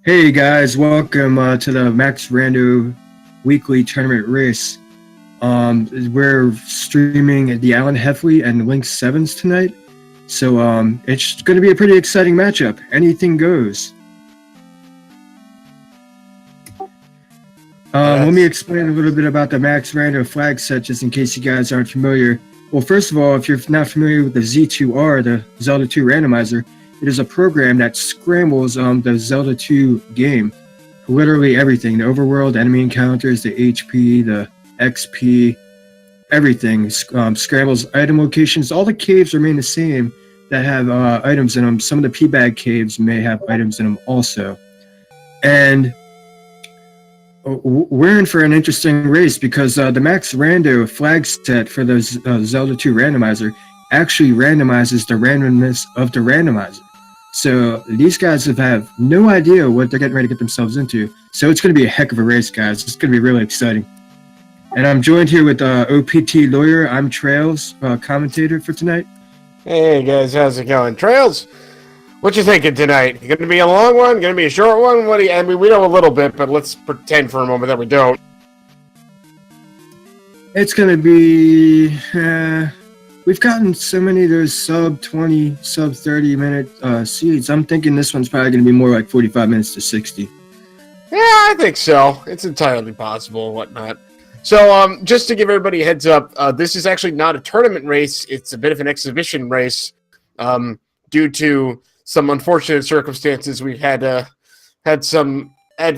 Hey guys, welcome to the Max Rando weekly tournament race. We're streaming TheAlanHeffley and Link Sevens tonight, so it's going to be a pretty exciting matchup. Anything goes. Let me explain a little bit about the Max Rando flag set, just in case you guys aren't familiar. Well, first of all, if you're not familiar with the Z2R, the Zelda 2 Randomizer, it is a program that scrambles the Zelda 2 game. Literally everything. The overworld, enemy encounters, the HP, the XP, everything. Scrambles item locations. All the caves remain the same that have items in them. Some of the P-Bag caves may have items in them also. And we're in for an interesting race because the Max Rando flag set for the Zelda 2 Randomizer actually randomizes the randomness of the randomizer. So these guys have no idea what they're getting ready to get themselves into. So it's going to be a heck of a race, guys. It's going to be really exciting. And I'm joined here with OPT Lawyer. I'm Trails, commentator for tonight. Hey guys, how's it going? Trails, what you thinking tonight? Going to be a long one? Going to be a short one? What do you, I mean, we know a little bit, but let's pretend for a moment that we don't. It's going to be... we've gotten so many of those sub 20, sub 30-minute seeds. I'm thinking this one's probably going to be more like 45 minutes to 60. Yeah, I think so. It's entirely possible and whatnot. So, just to give everybody a heads up, this is actually not a tournament race. It's a bit of an exhibition race due to some unfortunate circumstances. We had to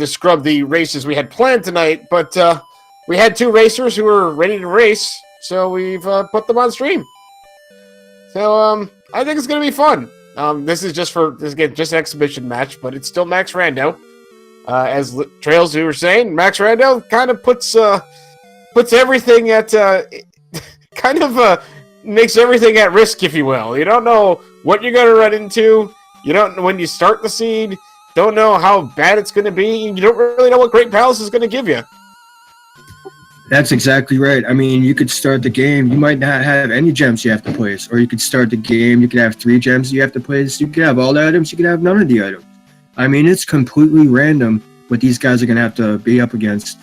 scrub the races we had planned tonight, but we had two racers who were ready to race, so we've put them on stream. So, I think it's going to be fun. This is just an exhibition match, but it's still Max Rando. As Trails, you were saying, Max Rando kind of puts everything at, makes everything at risk, if you will. You don't know what you're going to run into. You don't, when you start the seed, don't know how bad it's going to be. You don't really know what Great Palace is going to give you. That's exactly right. I mean, you could start the game. You might not have any gems you have to place, or you could start the game. You could have 3 gems you have to place. You could have all the items. You could have none of the items. I mean, it's completely random what these guys are going to have to be up against,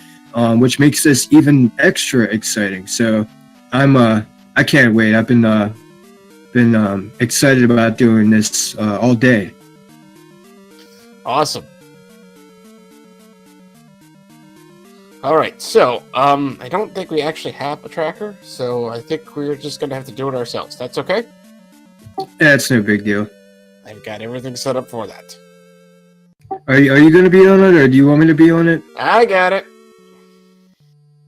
which makes this even extra exciting. So, I can't wait. I've been excited about doing this all day. Awesome. All right, so I don't think we actually have a tracker, so I think we're just gonna have to do it ourselves. That's okay? That's no big deal. I've got everything set up for that. Are you going to be on it, or do you want me to be on it? I got it.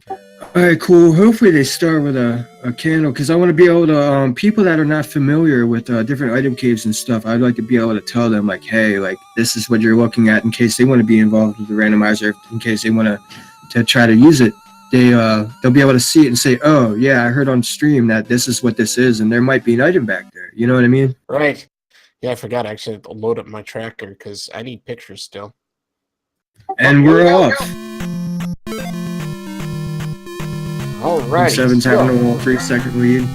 All right, cool. Hopefully they start with a candle, because I want to be able to, people that are not familiar with different item caves and stuff, I'd like to be able to tell them, like, hey, like, this is what you're looking at, in case they want to be involved with the randomizer, in case they want to try to use it. They'll be able to see it and say, oh, yeah, I heard on stream that this is what this is, and there might be an item back there. You know what I mean? Right. Yeah, I forgot actually to load up my tracker, because I need pictures still. And we're off. Alright. Seven's having a little 3-second lead.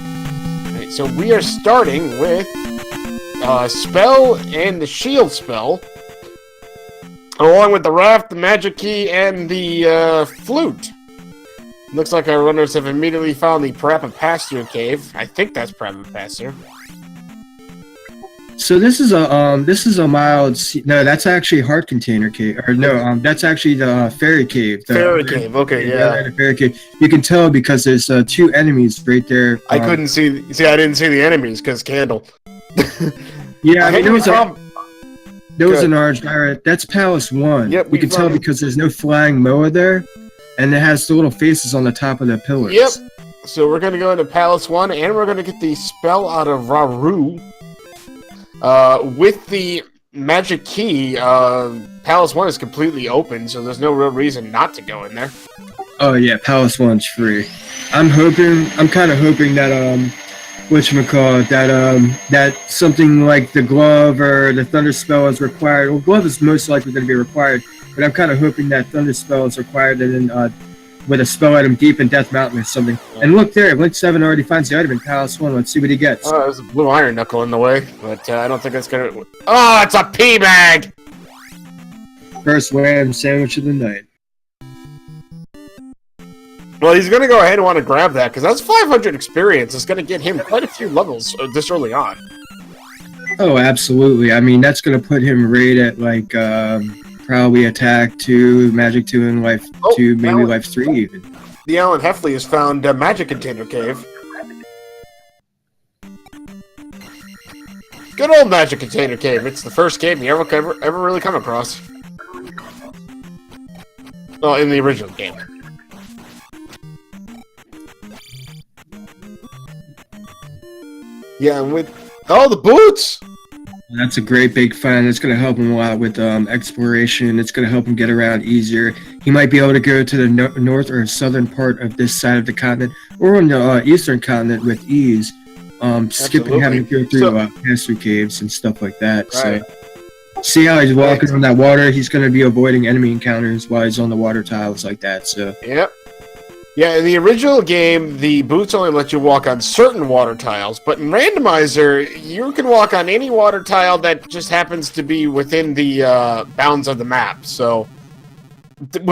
Right, so we are starting with spell and the shield spell, along with the raft, the magic key, and the flute. Looks like our runners have immediately found the Parappa Pastor cave. I think that's Parappa Pastor. So this is a mild. No, that's actually Heart Container Cave. Or no, that's actually the Fairy Cave. Fairy Cave. Okay, yeah. The Fairy Cave. You can tell because there's 2 enemies right there. I couldn't see. See, I didn't see the enemies because candle. Yeah, I mean there was an orange pirate. That's Palace 1. Yep, we can tell because there's no flying Moa there, and it has the little faces on the top of the pillars. Yep. So we're gonna go into Palace 1, and we're gonna get the spell out of Raru. With the magic key, Palace 1 is completely open, so there's no real reason not to go in there. Oh yeah, Palace 1's free. I'm kind of hoping that whatchamacallit, that something like the glove or the thunder spell is required. Well, glove is most likely going to be required, but I'm kind of hoping that thunder spell is required, and then with a spell item deep in Death Mountain or something. And look there, Link 7 already finds the item in Palace 1. Let's see what he gets. Oh, there's a blue iron knuckle in the way, but I don't think that's gonna... Oh, it's a pea bag! First wham sandwich of the night. Well, he's gonna go ahead and want to grab that, because that's 500 experience. It's gonna get him quite a few levels this early on. Oh, absolutely. I mean, that's going to put him right at, like, probably Attack 2, Magic 2, and Life 2, maybe Life 3 even. TheAlanHeffley has found a Magic Container Cave. Good old Magic Container Cave. It's the first cave you ever really come across. Well, in the original game. Yeah, and with... Oh, the boots! That's a great big find. It's going to help him a lot with exploration. It's going to help him get around easier. He might be able to go to the north or southern part of this side of the continent, or on the eastern continent with ease, skipping having to go through pass-through caves and stuff like that. Right. So, see how he's walking on that water? He's going to be avoiding enemy encounters while he's on the water tiles like that. So. Yep. Yeah, in the original game, the boots only let you walk on certain water tiles, but in Randomizer, you can walk on any water tile that just happens to be within the bounds of the map. So, that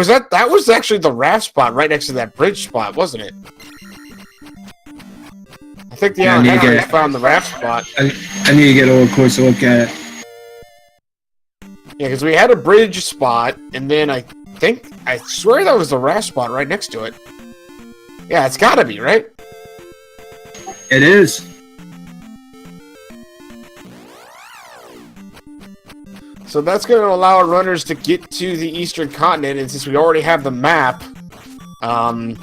was actually the raft spot right next to that bridge spot, wasn't it? I think the TheAlanHeffley found the raft spot. I need to get a little closer look at it. Yeah, because we had a bridge spot, and then I swear that was the raft spot right next to it. Yeah, it's gotta be, right? It is. So that's going to allow our runners to get to the eastern continent, and since we already have the map, yeah,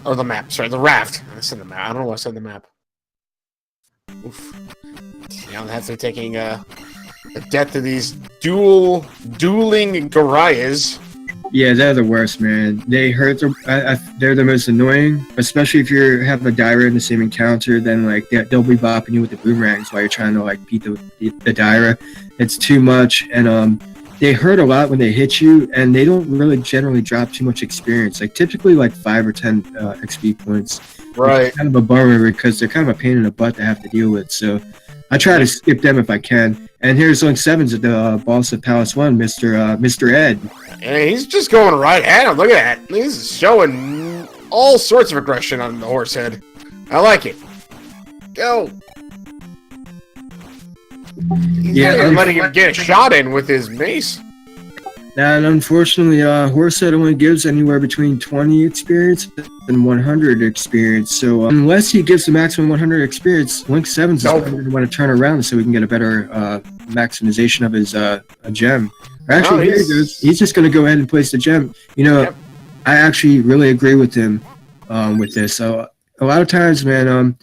or the map, sorry, the raft. I said the map. I don't know why I said the map. Oof. Now that's taking the death of these dueling Gorias. Yeah, they're the worst, man. They hurt. They're the most annoying, especially if you have a Dyra in the same encounter. Then like they'll be bopping you with the boomerangs while you're trying to like beat the Dyra. It's too much, and they hurt a lot when they hit you, and they don't really generally drop too much experience. Like typically like 5 or 10 XP points. Right. It's kind of a bummer because they're kind of a pain in the butt to have to deal with. So I try to skip them if I can. And here's Link Sevens at the boss of Palace 1, Mr. Ed. And he's just going right at him. Look at that. He's showing all sorts of aggression on the horse head. I like it. Go. Yeah, He's letting him get a shot in with his mace. And unfortunately, Horsehead only gives anywhere between 20 experience and 100 experience. So unless he gives the maximum 100 experience, Link Sevens is going to want to turn around so we can get a better maximization of his gem. Or actually, here he goes. He's just going to go ahead and place the gem. You know, yep. I actually really agree with him with this. So a lot of times, man,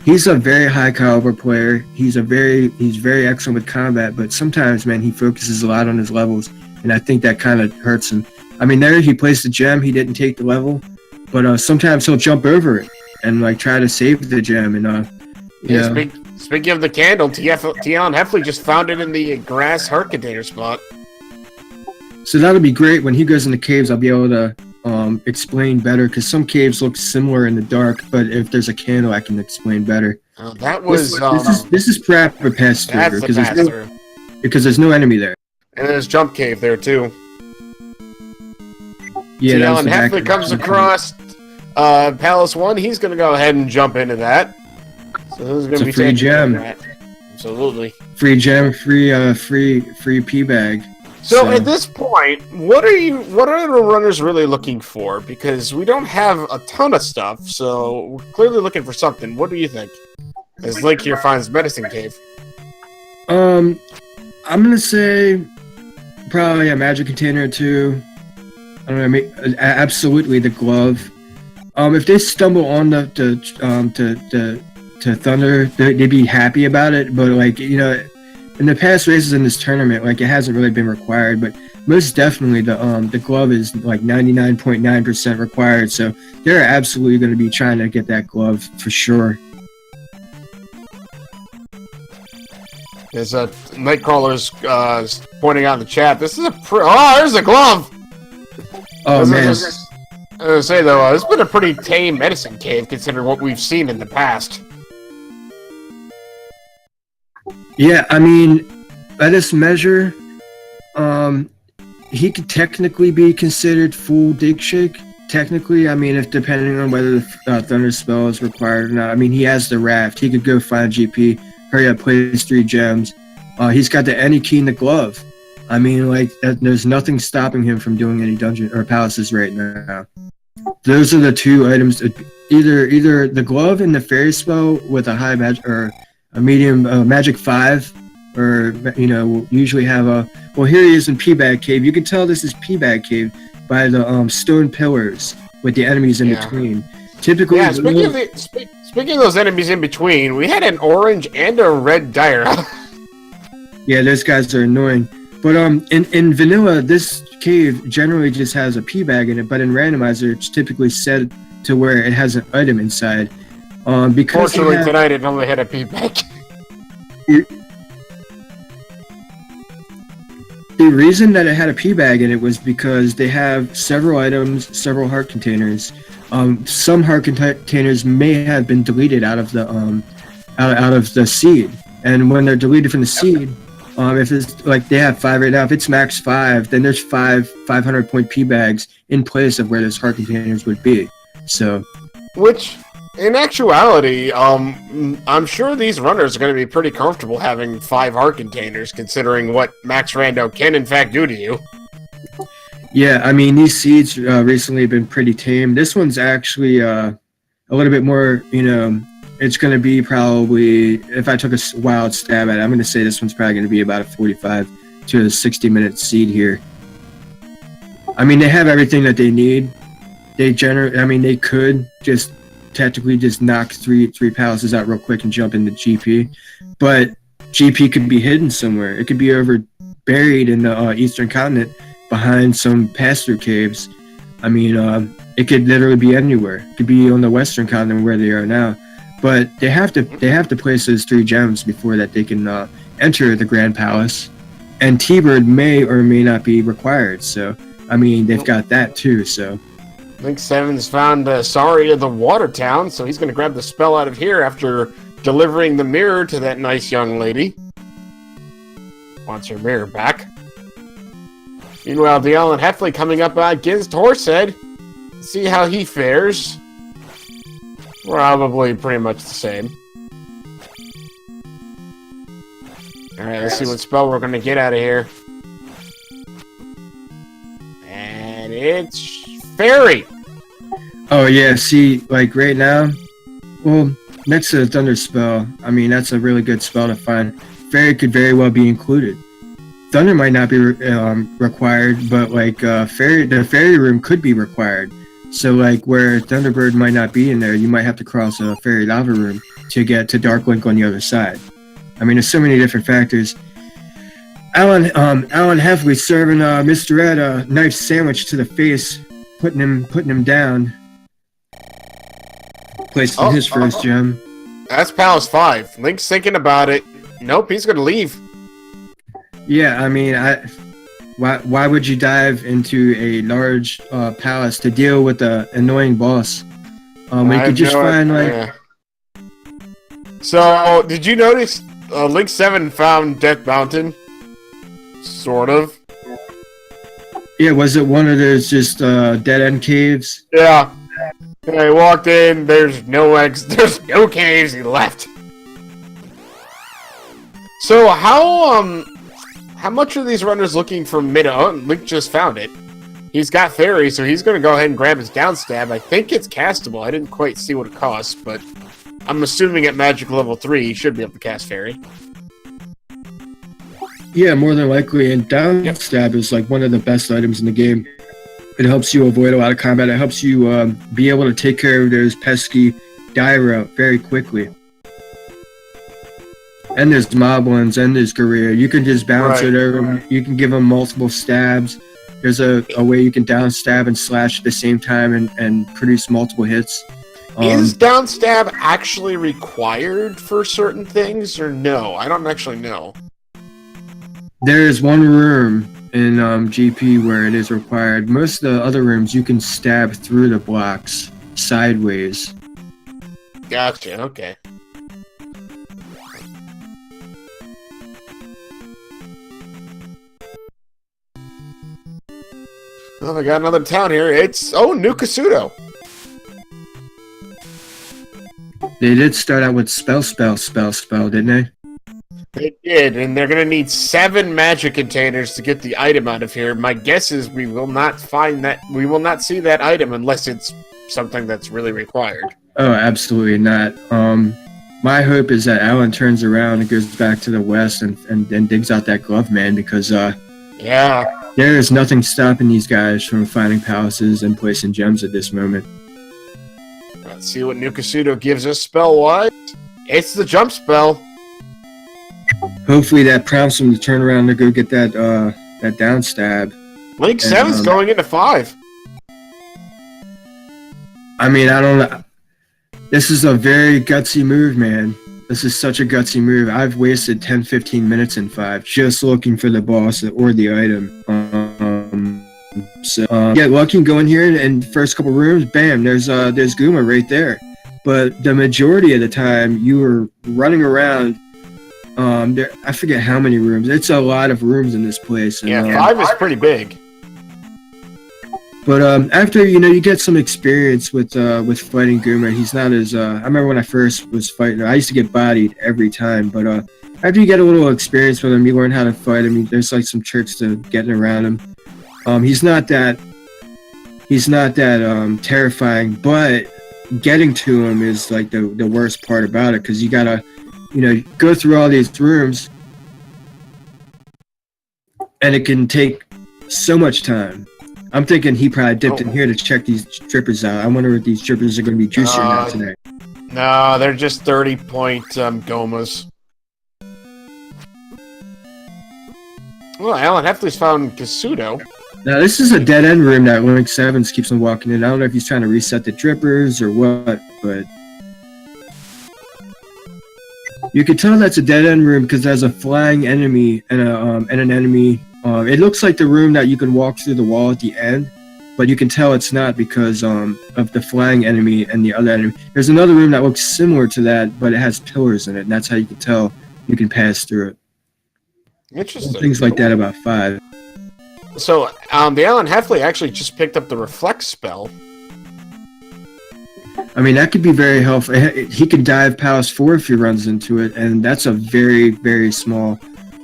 he's a very high caliber player. He's very excellent with combat, but sometimes, man, he focuses a lot on his levels. And I think that kind of hurts him. I mean, there he placed the gem. He didn't take the level, but sometimes he'll jump over it and like try to save the gem. And speaking of the candle, TheAlanHeffley just found it in the grass heart container spot. So that'll be great when he goes in the caves. I'll be able to explain better because some caves look similar in the dark, but if there's a candle, I can explain better. Oh, that was this is perhaps a pass through because there's no enemy there. And there's Jump Cave there, too. Yeah, TheAlanHeffley comes across Palace 1. He's going to go ahead and jump into that. So this is going to be free gem. Absolutely. Free gem, free P bag. So at this point, what are the runners really looking for? Because we don't have a ton of stuff, so we're clearly looking for something. What do you think? As Link here finds Medicine Cave. I'm going to say probably a magic container or two. I don't know, absolutely the glove. If they stumble on to Thunder, they'd be happy about it. But like, you know, in the past races in this tournament, like it hasn't really been required. But most definitely the glove is like 99.9% required. So they're absolutely going to be trying to get that glove for sure. There's Nightcrawler's pointing out in the chat. This is there's the glove. Oh man! I was gonna say though, it's been a pretty tame medicine cave considering what we've seen in the past. Yeah, I mean, by this measure, he could technically be considered full dig shake. Technically, I mean, if depending on whether the Thunder spell is required or not. I mean, he has the raft. He could go find GP. Hurry up, place 3 gems. He's got the any key in the glove. I mean, like, there's nothing stopping him from doing any dungeon or palaces right now. Those are the 2 items. Either the glove and the fairy spell with a high magic or a medium magic 5, or you know, we'll usually have a. Well, here he is in P-Bag Cave. You can tell this is P-Bag Cave by the stone pillars with the enemies in between. Typically, speaking of those enemies in between, we had an orange and a red Dyra. Yeah, those guys are annoying. But in vanilla, this cave generally just has a P bag in it. But in randomizer, it's typically set to where it has an item inside. Because fortunately, tonight it only had a P bag. The reason that it had a P bag in it was because they have several items, several heart containers. Some heart containers may have been deleted out of the seed, and when they're deleted from the seed, if it's like they have 5 right now, if it's max 5, then there's 500 point P bags in place of where those heart containers would be. So, which in actuality, I'm sure these runners are going to be pretty comfortable having 5 heart containers, considering what Max Rando can in fact do to you. Yeah, I mean, these seeds recently have been pretty tame. This one's actually a little bit more, you know, it's going to be probably, if I took a wild stab at it, I'm going to say this one's probably going to be about a 45 to a 60-minute seed here. I mean, they have everything that they need. They could just technically just knock three palaces out real quick and jump into GP. But GP could be hidden somewhere. It could be buried in the eastern continent behind some pass-through caves. I mean, it could literally be anywhere. It could be on the western continent where they are now. But they have to place those 3 gems before that they can enter the Grand Palace. And T-Bird may or may not be required. So, I mean, they've got that too. So, Link 7's found Sari of the Water Town, so he's going to grab the spell out of here after delivering the mirror to that nice young lady. Wants her mirror back. Meanwhile, TheAlanHeffley coming up against Horsehead. See how he fares. Probably pretty much the same. Alright, let's see what spell we're going to get out of here. And it's Fairy! oh yeah, see, like right now, well, next to the Thunder spell, I mean, that's a really good spell to find. Fairy could very well be included. Thunder might not be required, but like the fairy room could be required. So like where Thunderbird might not be in there, you might have to cross a fairy lava room to get to Dark Link on the other side. I mean, there's so many different factors. TheAlanHeffley serving Mr. Ed a knife sandwich to the face, putting him down. Placing his first gem. That's Palace 5. Link's thinking about it. Nope, he's going to leave. Yeah, I mean, why would you dive into a large palace to deal with an annoying boss? You could just find like. So, did you notice Link 7 found Death Mountain? Sort of. Yeah, was it one of those just dead end caves? Yeah. I walked in. There's no There's no caves. He left. So how much are these runners looking for mid? Oh, Link just found it. He's got Fairy, so he's going to go ahead and grab his down stab. I think it's castable. I didn't quite see what it costs, but I'm assuming at magic level 3, he should be able to cast Fairy. Yeah, more than likely. And down stab is like one of the best items in the game. It helps you avoid a lot of combat. It helps you be able to take care of those pesky Dyra very quickly. And there's Moblins, and there's Garria. You can just bounce it over. You can give them multiple stabs. There's a way you can down stab and slash at the same time and produce multiple hits. Is down stab actually required for certain things, or no? I don't actually know. There is one room in GP where it is required. Most of the other rooms you can stab through the blocks sideways. Gotcha, okay. Well, I got another town here. It's, New Kasuto. They did start out with spell, didn't they? They did, and they're gonna need 7 magic containers to get the item out of here. My guess is we will not find that. We will not see that item unless it's something that's really required. Oh, absolutely not. My hope is that Alan turns around and goes back to the west and digs out that glove man, because yeah, there is nothing stopping these guys from finding palaces and placing gems at this moment. Let's see what New Kasuto gives us spell-wise. It's the jump spell. Hopefully that prompts him to turn around to go get that down stab. Link 7's going into 5. I mean, I don't know. This is a very gutsy move, man. This is such a gutsy move. I've wasted 10-15 minutes in 5 just looking for the boss or the item. Get lucky and go in here and first couple rooms, bam, there's Guma right there. But the majority of the time you were running around. I forget how many rooms. It's a lot of rooms in this place. And, yeah, 5 is pretty big. But after you get some experience with fighting Guma, he's not as. I remember when I first was fighting, I used to get bodied every time. But after you get a little experience with him, you learn how to fight him. There's like some tricks to getting around him. He's not that terrifying, but getting to him is like the worst part about it, because you gotta go through all these rooms, and it can take so much time. I'm thinking he probably dipped in here to check these drippers out. I wonder if these drippers are going to be juicier now today. No, they're just 30-point Gomas. Well, TheAlanHeffley's found Kasuto. Now this is a dead end room that Link Sevens keeps on walking in. I don't know if he's trying to reset the drippers or what, but you can tell that's a dead end room because there's a flying enemy and an enemy. It looks like the room that you can walk through the wall at the end, but you can tell it's not because of the flying enemy and the other enemy. There's another room that looks similar to that, but it has pillars in it, and that's how you can tell you can pass through it. Interesting. Things like that about 5. So, TheAlanHeffley actually just picked up the Reflect spell. I mean, that could be very helpful. He can dive Palace 4 if he runs into it, and that's a very, very small...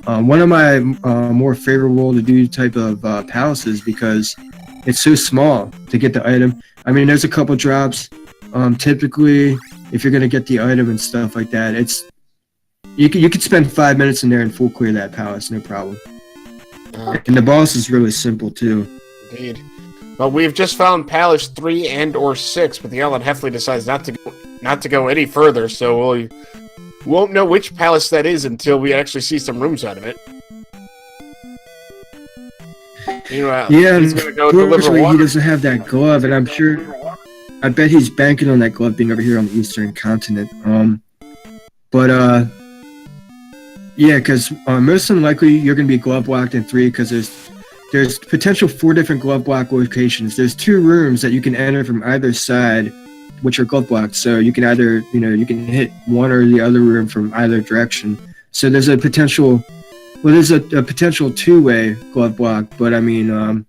one of my more favorable to do type of palaces because it's so small to get the item. I mean, there's a couple drops. Typically, if you're going to get the item and stuff like that, you could spend 5 minutes in there and full clear that palace, no problem. And the boss is really simple too. Indeed. But we've just found Palace 3 and or 6, but TheAlanHeffley decides not to go any further, so we won't know which palace that is until we actually see some rooms out of it. Meanwhile, he's going to go deliver water. He doesn't have that glove, and I bet he's banking on that glove being over here on the Eastern Continent. Yeah, because most than likely you're going to be glove blocked in 3 because there's potential 4 different glove block locations. There's 2 rooms that you can enter from either side, which are glove blocked. So you can either, you can hit one or the other room from either direction. So there's a potential, there's a potential 2-way glove block, but I mean,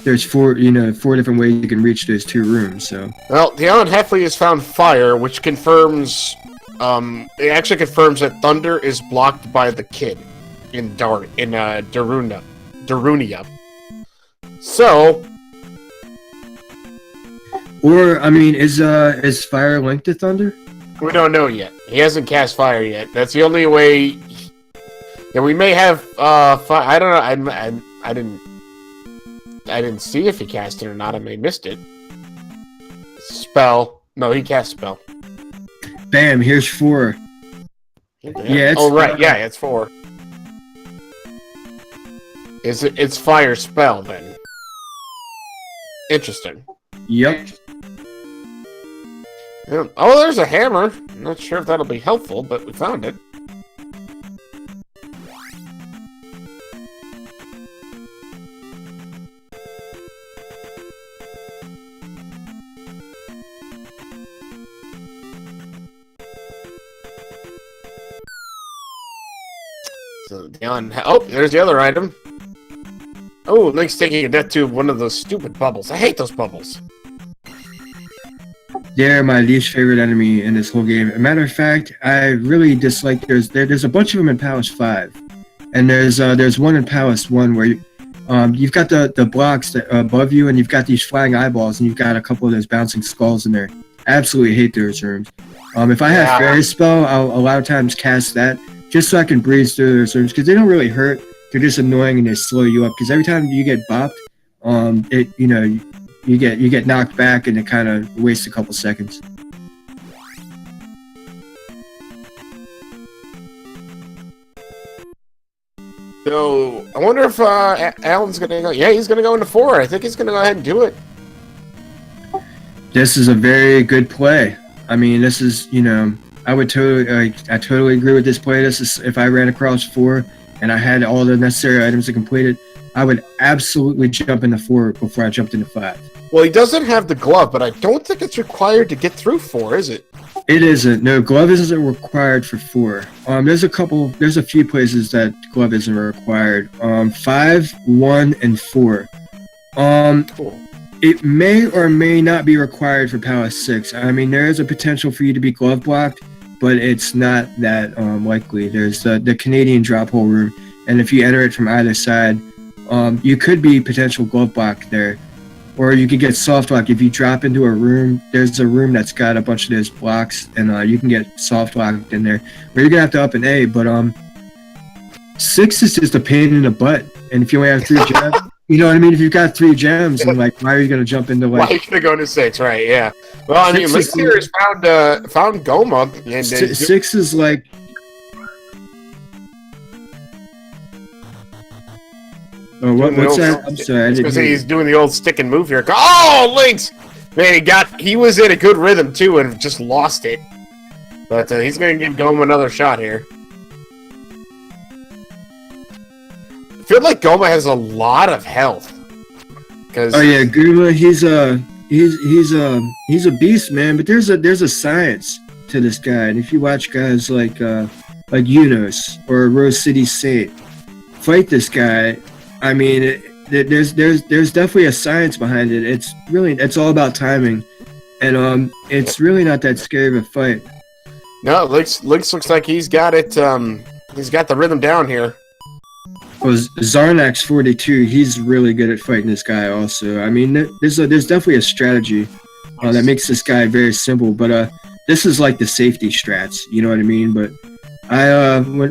there's 4 different ways you can reach those 2 rooms. So well, TheAlanHeffley has found fire, which confirms. It actually confirms that thunder is blocked by the kid in Darunia. So, or I mean, is fire linked to thunder? We don't know yet. He hasn't cast fire yet. That's the only way. Yeah, we may have fire. I don't know. I didn't see if he cast it or not. I may have missed it. Spell. No, he cast spell. Bam! Here's 4. Yeah. Oh right. Yeah, it's 4. It's fire spell then? Interesting. Yep. Yeah. Oh, there's a hammer. I'm not sure if that'll be helpful, but we found it. So, oh, there's the other item. Oh, Link's taking a death to one of those stupid bubbles. I hate those bubbles. They're my least favorite enemy in this whole game. As a matter of fact, I really dislike. There's a bunch of them in Palace 5, and there's one in Palace 1 where you've got the blocks that above you, and you've got these flying eyeballs, and you've got a couple of those bouncing skulls in there. Absolutely hate those rooms. If I have Fairy Spell, I'll a lot of times cast that just so I can breeze through those rooms because they don't really hurt. They're just annoying and they slow you up because every time you get bopped, you get knocked back and it kind of wastes a couple seconds. So I wonder if Alan's gonna go. Yeah, he's gonna go into 4. I think he's gonna go ahead and do it. This is a very good play. I mean, this is I totally agree with this play. This is if I ran across 4 and I had all the necessary items to complete it, I would absolutely jump into 4 before I jumped into 5. Well, he doesn't have the glove, but I don't think it's required to get through 4, is it? It isn't. No, glove isn't required for 4. There's a few places that glove isn't required. 5, 1, and 4. Cool. It may or may not be required for Palace 6. I mean, there is a potential for you to be glove blocked, but it's not that likely. There's the Canadian drop hole room, and if you enter it from either side, you could be potential glove blocked there. Or you could get soft lock. If you drop into a room, there's a room that's got a bunch of those blocks, and you can get soft locked in there. Or you're going to have to up an A, but 6 is just a pain in the butt. And if you only have 3 gems, you know what I mean? If you've got 3 gems, and why are you going to jump into Why are you going to go into 6, right, yeah. Well, I mean, Link here has found Goma. And 6 is like... Oh, what's that? I'm sorry, I was didn't gonna say hear he's you. doing the old stick and move here. Oh, Lynx! Man, he was in a good rhythm too, and just lost it. But he's gonna give Goma another shot here. I feel like Goma has a lot of health. Oh yeah, Guma, he's a beast, man. But there's a science to this guy, and if you watch guys like Yunus or Rose City Saint fight this guy, I mean, there's definitely a science behind it. It's all about timing, and it's really not that scary of a fight. No, Lynx looks like he's got it. He's got the rhythm down here. Well, Zarnax 42, he's really good at fighting this guy. Also, I mean, there's definitely a strategy that makes this guy very simple. But this is like the safety strats, you know what I mean? But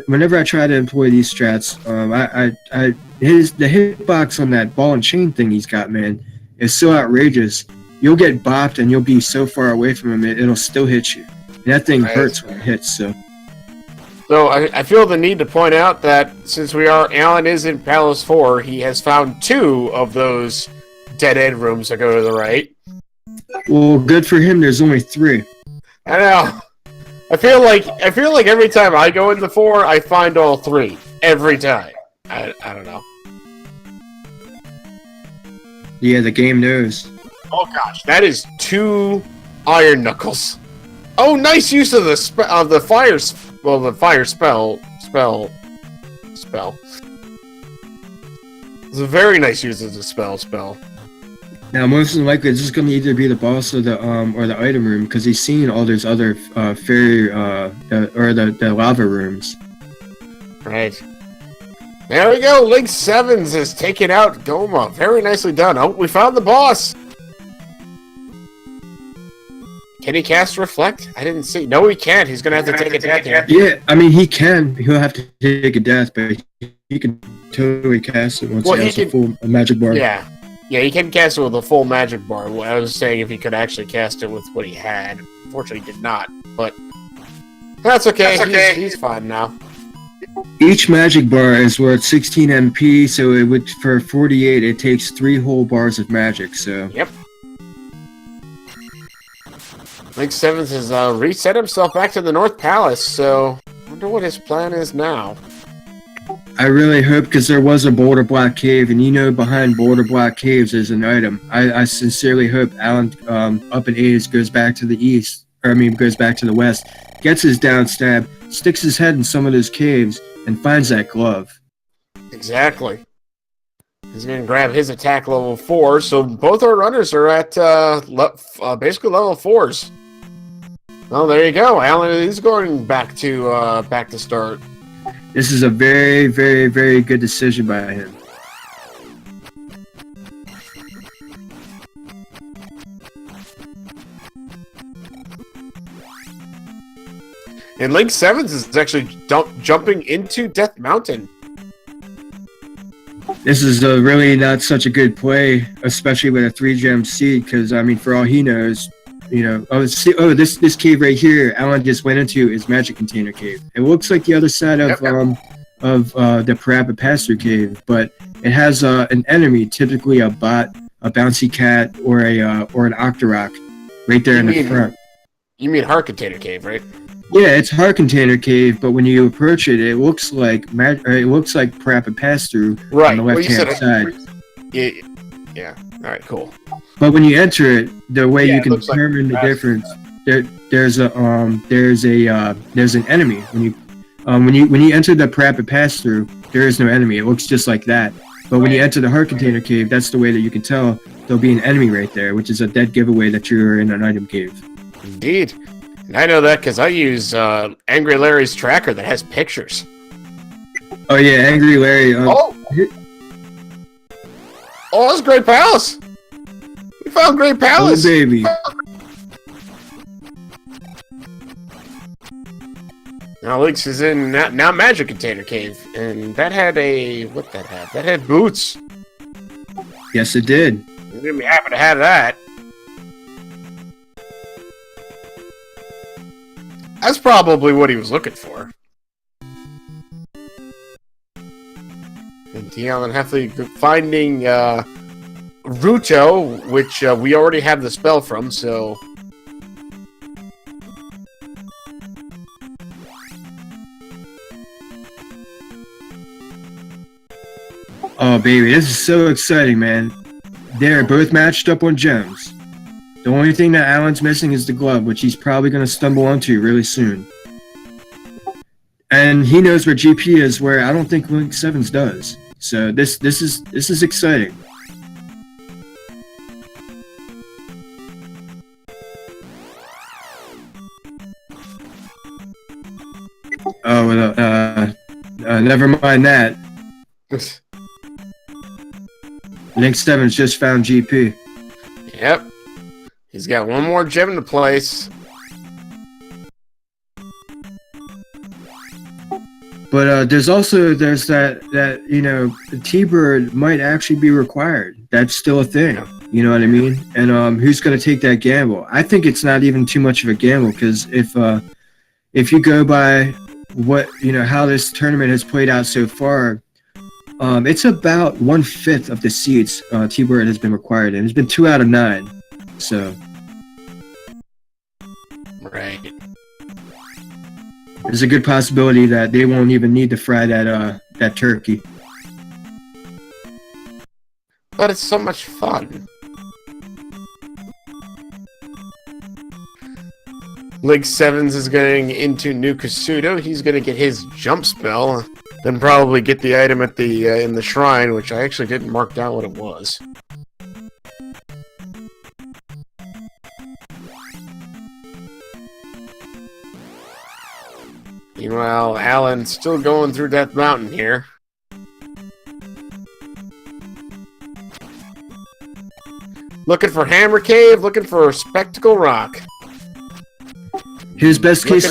whenever I try to employ these strats, the hitbox on that ball and chain thing he's got, man, is so outrageous. You'll get bopped and you'll be so far away from him, it'll still hit you. And that thing hurts when it hits. So I feel the need to point out that since Alan is in Palace 4, he has found 2 of those dead-end rooms that go to the right. Well, good for him. There's only 3. I know. I feel like every time I go into 4, I find all 3 every time. I don't know. Yeah, the game knows. Oh gosh, that is 2 Iron Knuckles. Oh, nice use of the fire. Well, the fire spell. It's a very nice use of the spell. Now, most than likely, this is going to either be the boss or the item room, because he's seen all those other fairy the lava rooms. Right. There we go. Link Sevens is taking out Goma. Very nicely done. Oh, we found the boss. Can he cast Reflect? I didn't see. No, he can't. He's going to have to take a death here. Yeah, I mean, he can. He'll have to take a death, but he can totally cast it once he has a full magic bar. Yeah. Yeah, he can cast it with a full magic bar. I was saying if he could actually cast it with what he had. Unfortunately, he did not. But that's okay. He's fine now. Each magic bar is worth 16 MP, so it would, for 48, it takes 3 whole bars of magic. So. Yep. Link Sevens has reset himself back to the North Palace, so I wonder what his plan is now. I really hope, because there was a Boulder Block Cave, and you know behind Boulder Block Caves is an item. I sincerely hope Alan up in A's goes back to the east, goes back to the west, gets his down stab, sticks his head in some of those caves, and finds that glove. Exactly. He's going to grab his attack level 4, so both our runners are at basically level 4s. Well, there you go. Alan is going back to start. This is a very, very, very good decision by him. And Link Sevens is actually jumping into Death Mountain. This is a really not such a good play, especially with a 3-gem seed, because, I mean, for all he knows, you know, this cave right here, Alan just went into is Magic Container Cave. It looks like the other side of the Parappa Pass-Through Cave, but it has an enemy, typically a bot, a bouncy cat, or an Octorok, right there in the front. You mean Heart Container Cave, right? Yeah, it's Heart Container Cave, but when you approach it, it looks like Parappa Pass-Through on the left-hand side. Yeah. All right. Cool. But when you enter it, the way you can determine the difference, there's an enemy when you enter the Parappa Pass-Through. There is no enemy. It looks just like that. But when you enter the Heart Container Cave, that's the way that you can tell there'll be an enemy right there, which is a dead giveaway that you're in an item cave. Indeed. And I know that because I use Angry Larry's tracker that has pictures. Oh yeah, Angry Larry. Oh, that's Great Palace! We found Great Palace! Oh, baby. Now Lynx is in now Magic Container Cave, and that had That had boots. Yes, it did. You're gonna be happy to have that. That's probably what he was looking for. And TheAlanHeffley finding Ruto, which we already have the spell from, so... Oh, baby, this is so exciting, man. They're both matched up on gems. The only thing that Alan's missing is the glove, which he's probably going to stumble onto really soon. And he knows where GP is, where I don't think Link 7's does. So this is exciting. Oh, well, never mind that. Link 7's just found GP. Yep. He's got one more gem to place. But there's that you know, the T-Bird might actually be required. That's still a thing. You know what I mean? And who's going to take that gamble? I think it's not even too much of a gamble, because if you go by what, you know, how this tournament has played out so far, it's about 1/5 of the seats T-Bird has been required in. It's been 2 out of 9. So right. There's a good possibility that they won't even need to fry that turkey. But it's so much fun. Link 7's is getting into New Kasuto. He's going to get his jump spell, then probably get the item at the in the shrine, which I actually didn't mark down what it was. Meanwhile, Alan's still going through Death Mountain here. Looking for Hammer Cave, looking for Spectacle Rock. His best case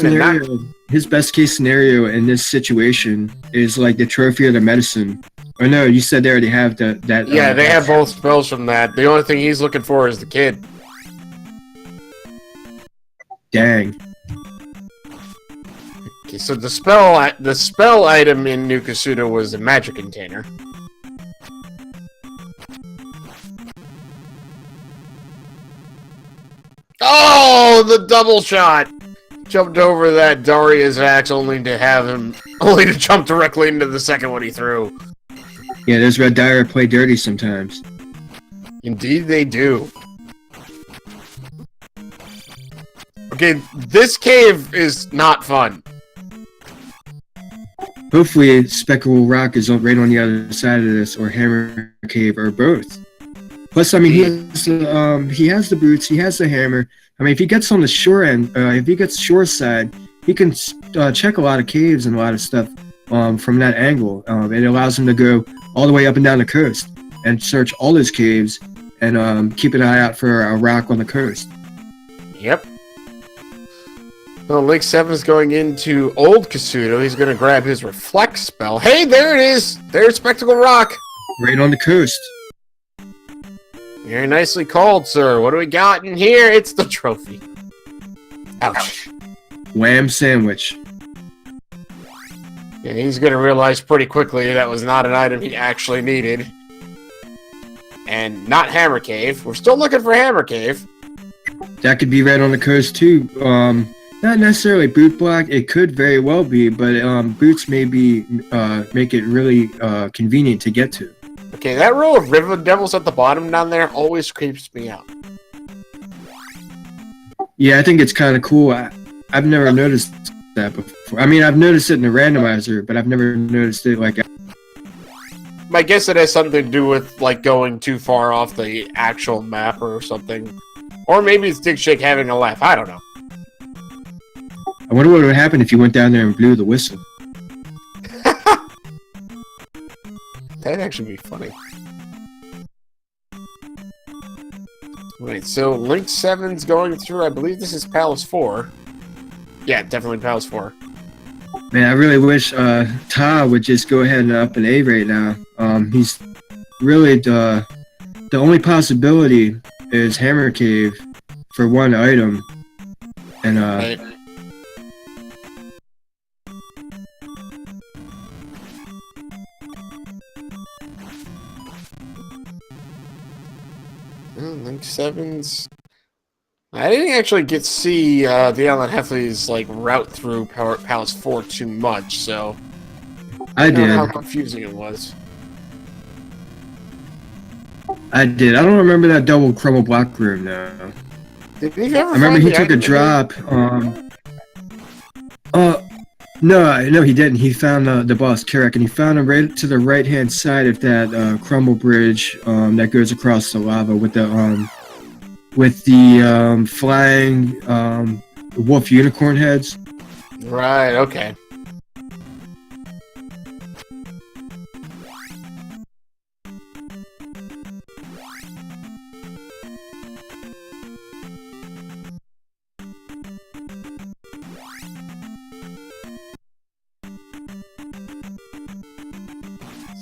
scenario in this situation is like the Trophy of the Medicine. Or no, you said they already have that. Yeah, they have both spells from that. The only thing he's looking for is the kid. Dang. Okay, so the spell item in New Kasuto was the magic container. Oh, the double shot! Jumped over that Daria's axe only to jump directly into the second one he threw. Yeah, those Red Dire play dirty sometimes. Indeed they do. Okay, this cave is not fun. Hopefully, Spectacle Rock is right on the other side of this, or Hammer Cave, or both. Plus, I mean, he has the boots, he has the hammer. I mean, if he gets on the shore end, if he gets shore side, he can check a lot of caves and a lot of stuff from that angle. It allows him to go all the way up and down the coast and search all those caves and keep an eye out for a rock on the coast. Yep. Well, Link 7 is going into Old Kasuto. He's going to grab his Reflect spell. Hey, there it is! There's Spectacle Rock! Right on the coast. Very nicely called, sir. What do we got in here? It's the trophy. Ouch. Wham sandwich. Yeah, he's going to realize pretty quickly that was not an item he actually needed. And not Hammer Cave. We're still looking for Hammer Cave. That could be right on the coast, too. Not necessarily boot block. It could very well be, but boots may be make it really convenient to get to. Okay, that row of River Devils at the bottom down there always creeps me out. Yeah, I think it's kind of cool. I've never noticed that before. I mean, I've noticed it in the randomizer, but I've never noticed it like... I guess it has something to do with, like, going too far off the actual map or something. Or maybe it's Dig Shake having a laugh. I don't know. I wonder what would happen if you went down there and blew the whistle. That'd actually be funny. Wait, so Link 7's going through, I believe this is Palace 4. Yeah, definitely Palace 4. Man, I really wish Ta would just go ahead and up an A right now. He's really the only possibility is Hammer Cave for one item. And right. Link 7's... I didn't actually get to see TheAlanHeffley's like route through Palace 4 too much, so I don't know how did. confusing it was. I did. I don't remember that double crumble block room though. Did you ever I remember find he the took a item in there? drop. No, he didn't. He found the boss Carrack, and he found him right to the right-hand side of that crumble bridge that goes across the lava with the flying wolf unicorn heads. Right. Okay.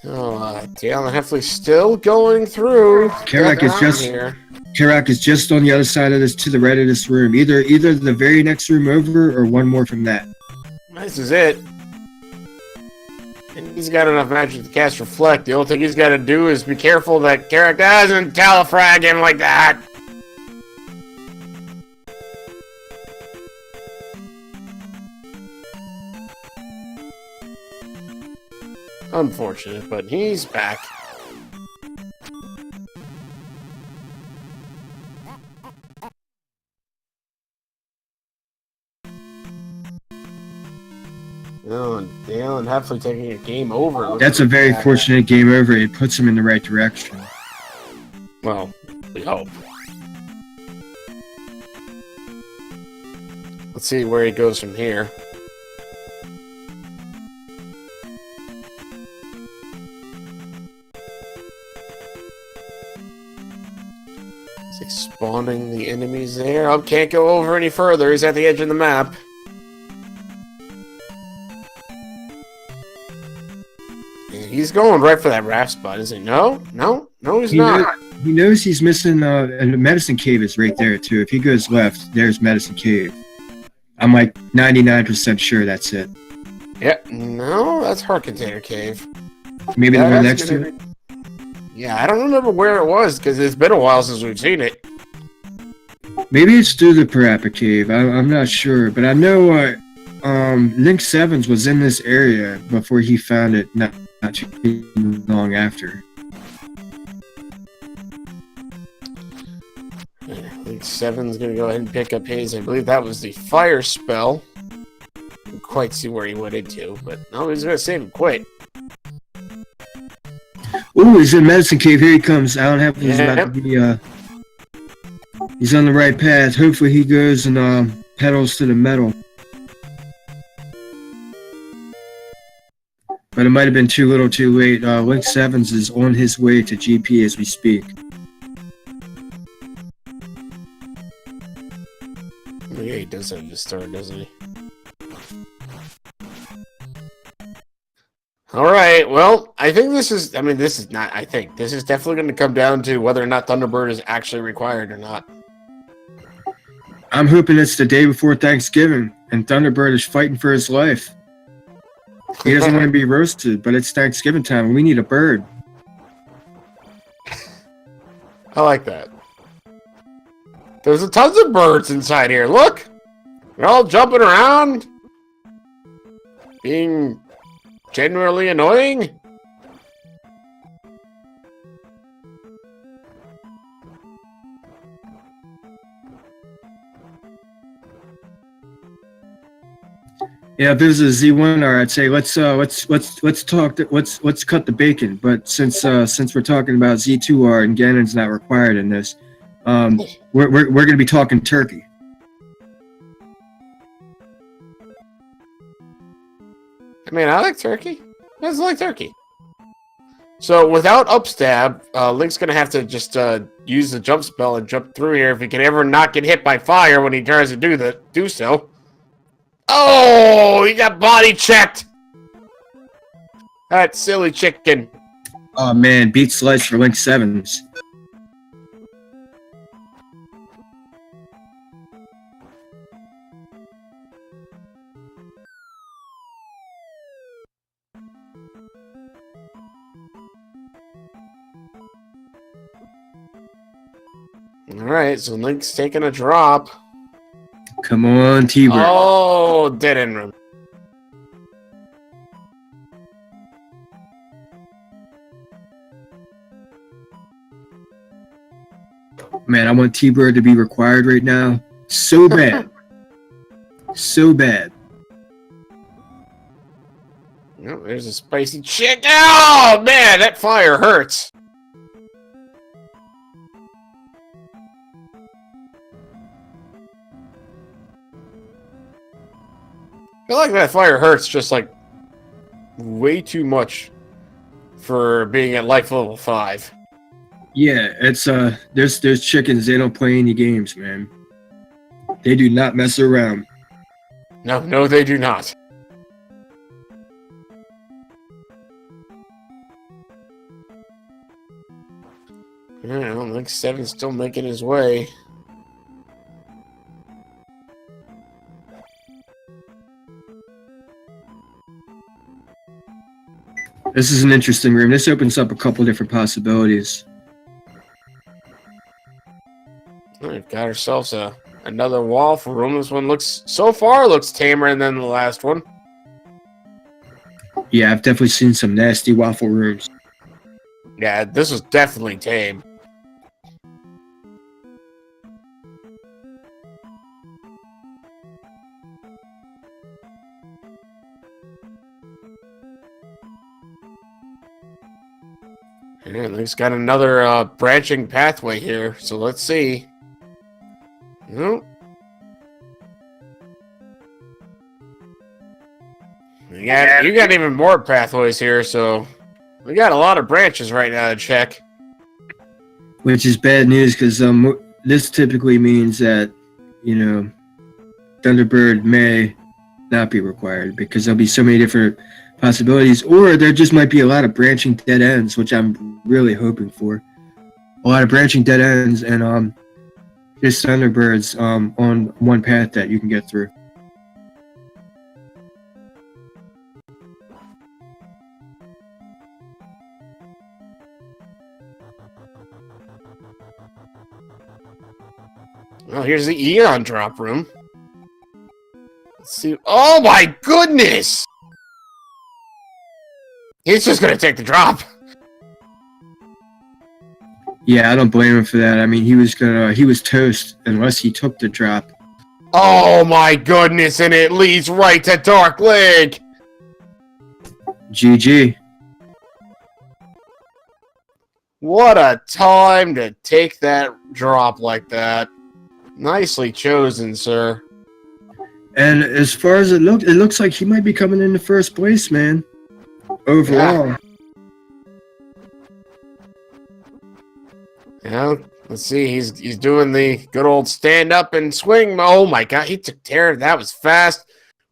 So, TheAlanHeffley still going through. Carrack is just here. Carrack is just on the other side of this, to the right of this room. Either the very next room over, or one more from that. This is it. And he's got enough magic to cast Reflect. The only thing he's got to do is be careful that Carrack doesn't telefrag him like that. Unfortunate, but he's back. Oh, and TheAlanHeffley taking a game over. That's a very fortunate game over. It puts him in the right direction. Well, we hope. Let's see where he goes from here. He's expanding the enemies there. Oh, can't go over any further. He's at the edge of the map. He's going right for that raft spot, isn't he? No, he's not. He knows he's missing, and the medicine cave is right there too. If he goes left, there's medicine cave. I'm like 99% sure that's it. Yeah, no, that's Heart Container Cave. Maybe the one next to it. Yeah, I don't remember where it was because it's been a while since we've seen it. Maybe it's through the Parappa Cave. I'm not sure, but I know Link Sevens was in this area before he found it. Not too long after. I think Seven's gonna go ahead and pick up his. I believe that was the fire spell. Didn't quite see where he went into, but no, he's gonna save him quick. Ooh, he's in Medicine Cave. Here he comes. TheAlanHeffley's about to be, he's on the right path. Hopefully he goes and pedals to the metal. But it might have been too little too late. Link Sevens is on his way to GP as we speak. Yeah, he does have to start, doesn't he? Alright, well, I think this is... I mean, this is not... I think this is definitely going to come down to whether or not Thunderbird is actually required or not. I'm hoping it's the day before Thanksgiving, and Thunderbird is fighting for his life. He doesn't want to be roasted, but it's Thanksgiving time, and we need a bird. I like that. There's tons of birds inside here. Look! They're all jumping around. Being genuinely annoying. Yeah, if this is a Z1R, I'd say let's cut the bacon. But since we're talking about Z2R and Ganon's not required in this, we're going to be talking turkey. I mean, I like turkey. I just like turkey. So without upstab, Link's gonna have to just use the jump spell and jump through here if he can ever not get hit by fire when he tries to do so. Oh, he got body checked. That silly chicken. Oh man, beat slice for Link Sevens. Alright, so Link's taking a drop. Come on, T-Bird. Oh, dead end room. Man, I want T-Bird to be required right now. So bad. So bad. Oh, there's a spicy chick. Oh, man, that fire hurts. I feel like that fire hurts just like way too much for being at life level 5. Yeah, it's there's chickens, they don't play any games, man. They do not mess around. No, they do not. I don't think Seven's still making his way. This is an interesting room. This opens up a couple different possibilities. We've got ourselves another waffle room. This one looks, so far, looks tamer than the last one. Yeah, I've definitely seen some nasty waffle rooms. Yeah, this was definitely tame. And he's got another branching pathway here, so let's see. Nope. You got even more pathways here, so we got a lot of branches right now to check. Which is bad news because this typically means that, you know, Thunderbird may not be required because there'll be so many different possibilities, or there just might be a lot of branching dead ends, which I'm really hoping for. A lot of branching dead ends and just Thunderbirds on one path that you can get through. Oh, here's the Eon drop room. Let's see. Oh my goodness! He's just gonna take the drop. Yeah, I don't blame him for that. I mean, he was toast unless he took the drop. Oh my goodness, and it leads right to Dark Link! GG. What a time to take that drop like that. Nicely chosen, sir. And as far as it looks like he might be coming in the first place, man. Overall. Yeah, let's see. He's doing the good old stand up and swing. Oh my god, he took care of that. Was fast.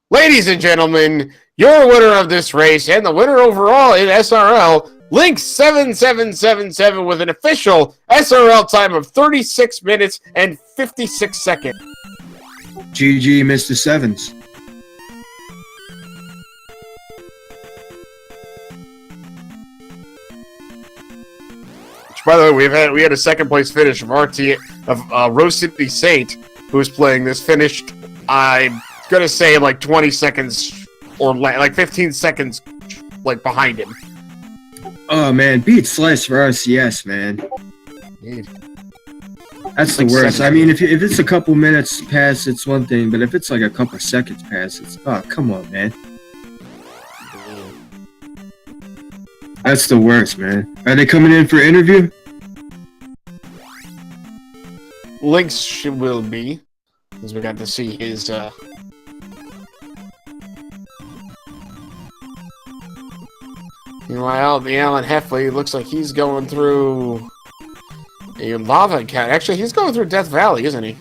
Ladies and gentlemen, your winner of this race and the winner overall in SRL, Link 7777 with an official SRL time of 36 minutes and 56 seconds. GG, Mr. Sevens. By the way, we had a second place finish of Rose City Saint, who was playing this. Finished, I'm gonna say like 20 seconds or like 15 seconds, like behind him. Oh man, beat Slice for RCS, man. Indeed. That's the worst. I mean, if it's a couple minutes past, it's one thing, but if it's like a couple seconds past, it's come on, man. That's the worst, man. Are they coming in for interview? Link's will be, because we got to see his. Meanwhile, TheAlanHeffley looks like he's going through a lava cat. Actually, he's going through Death Valley, isn't he?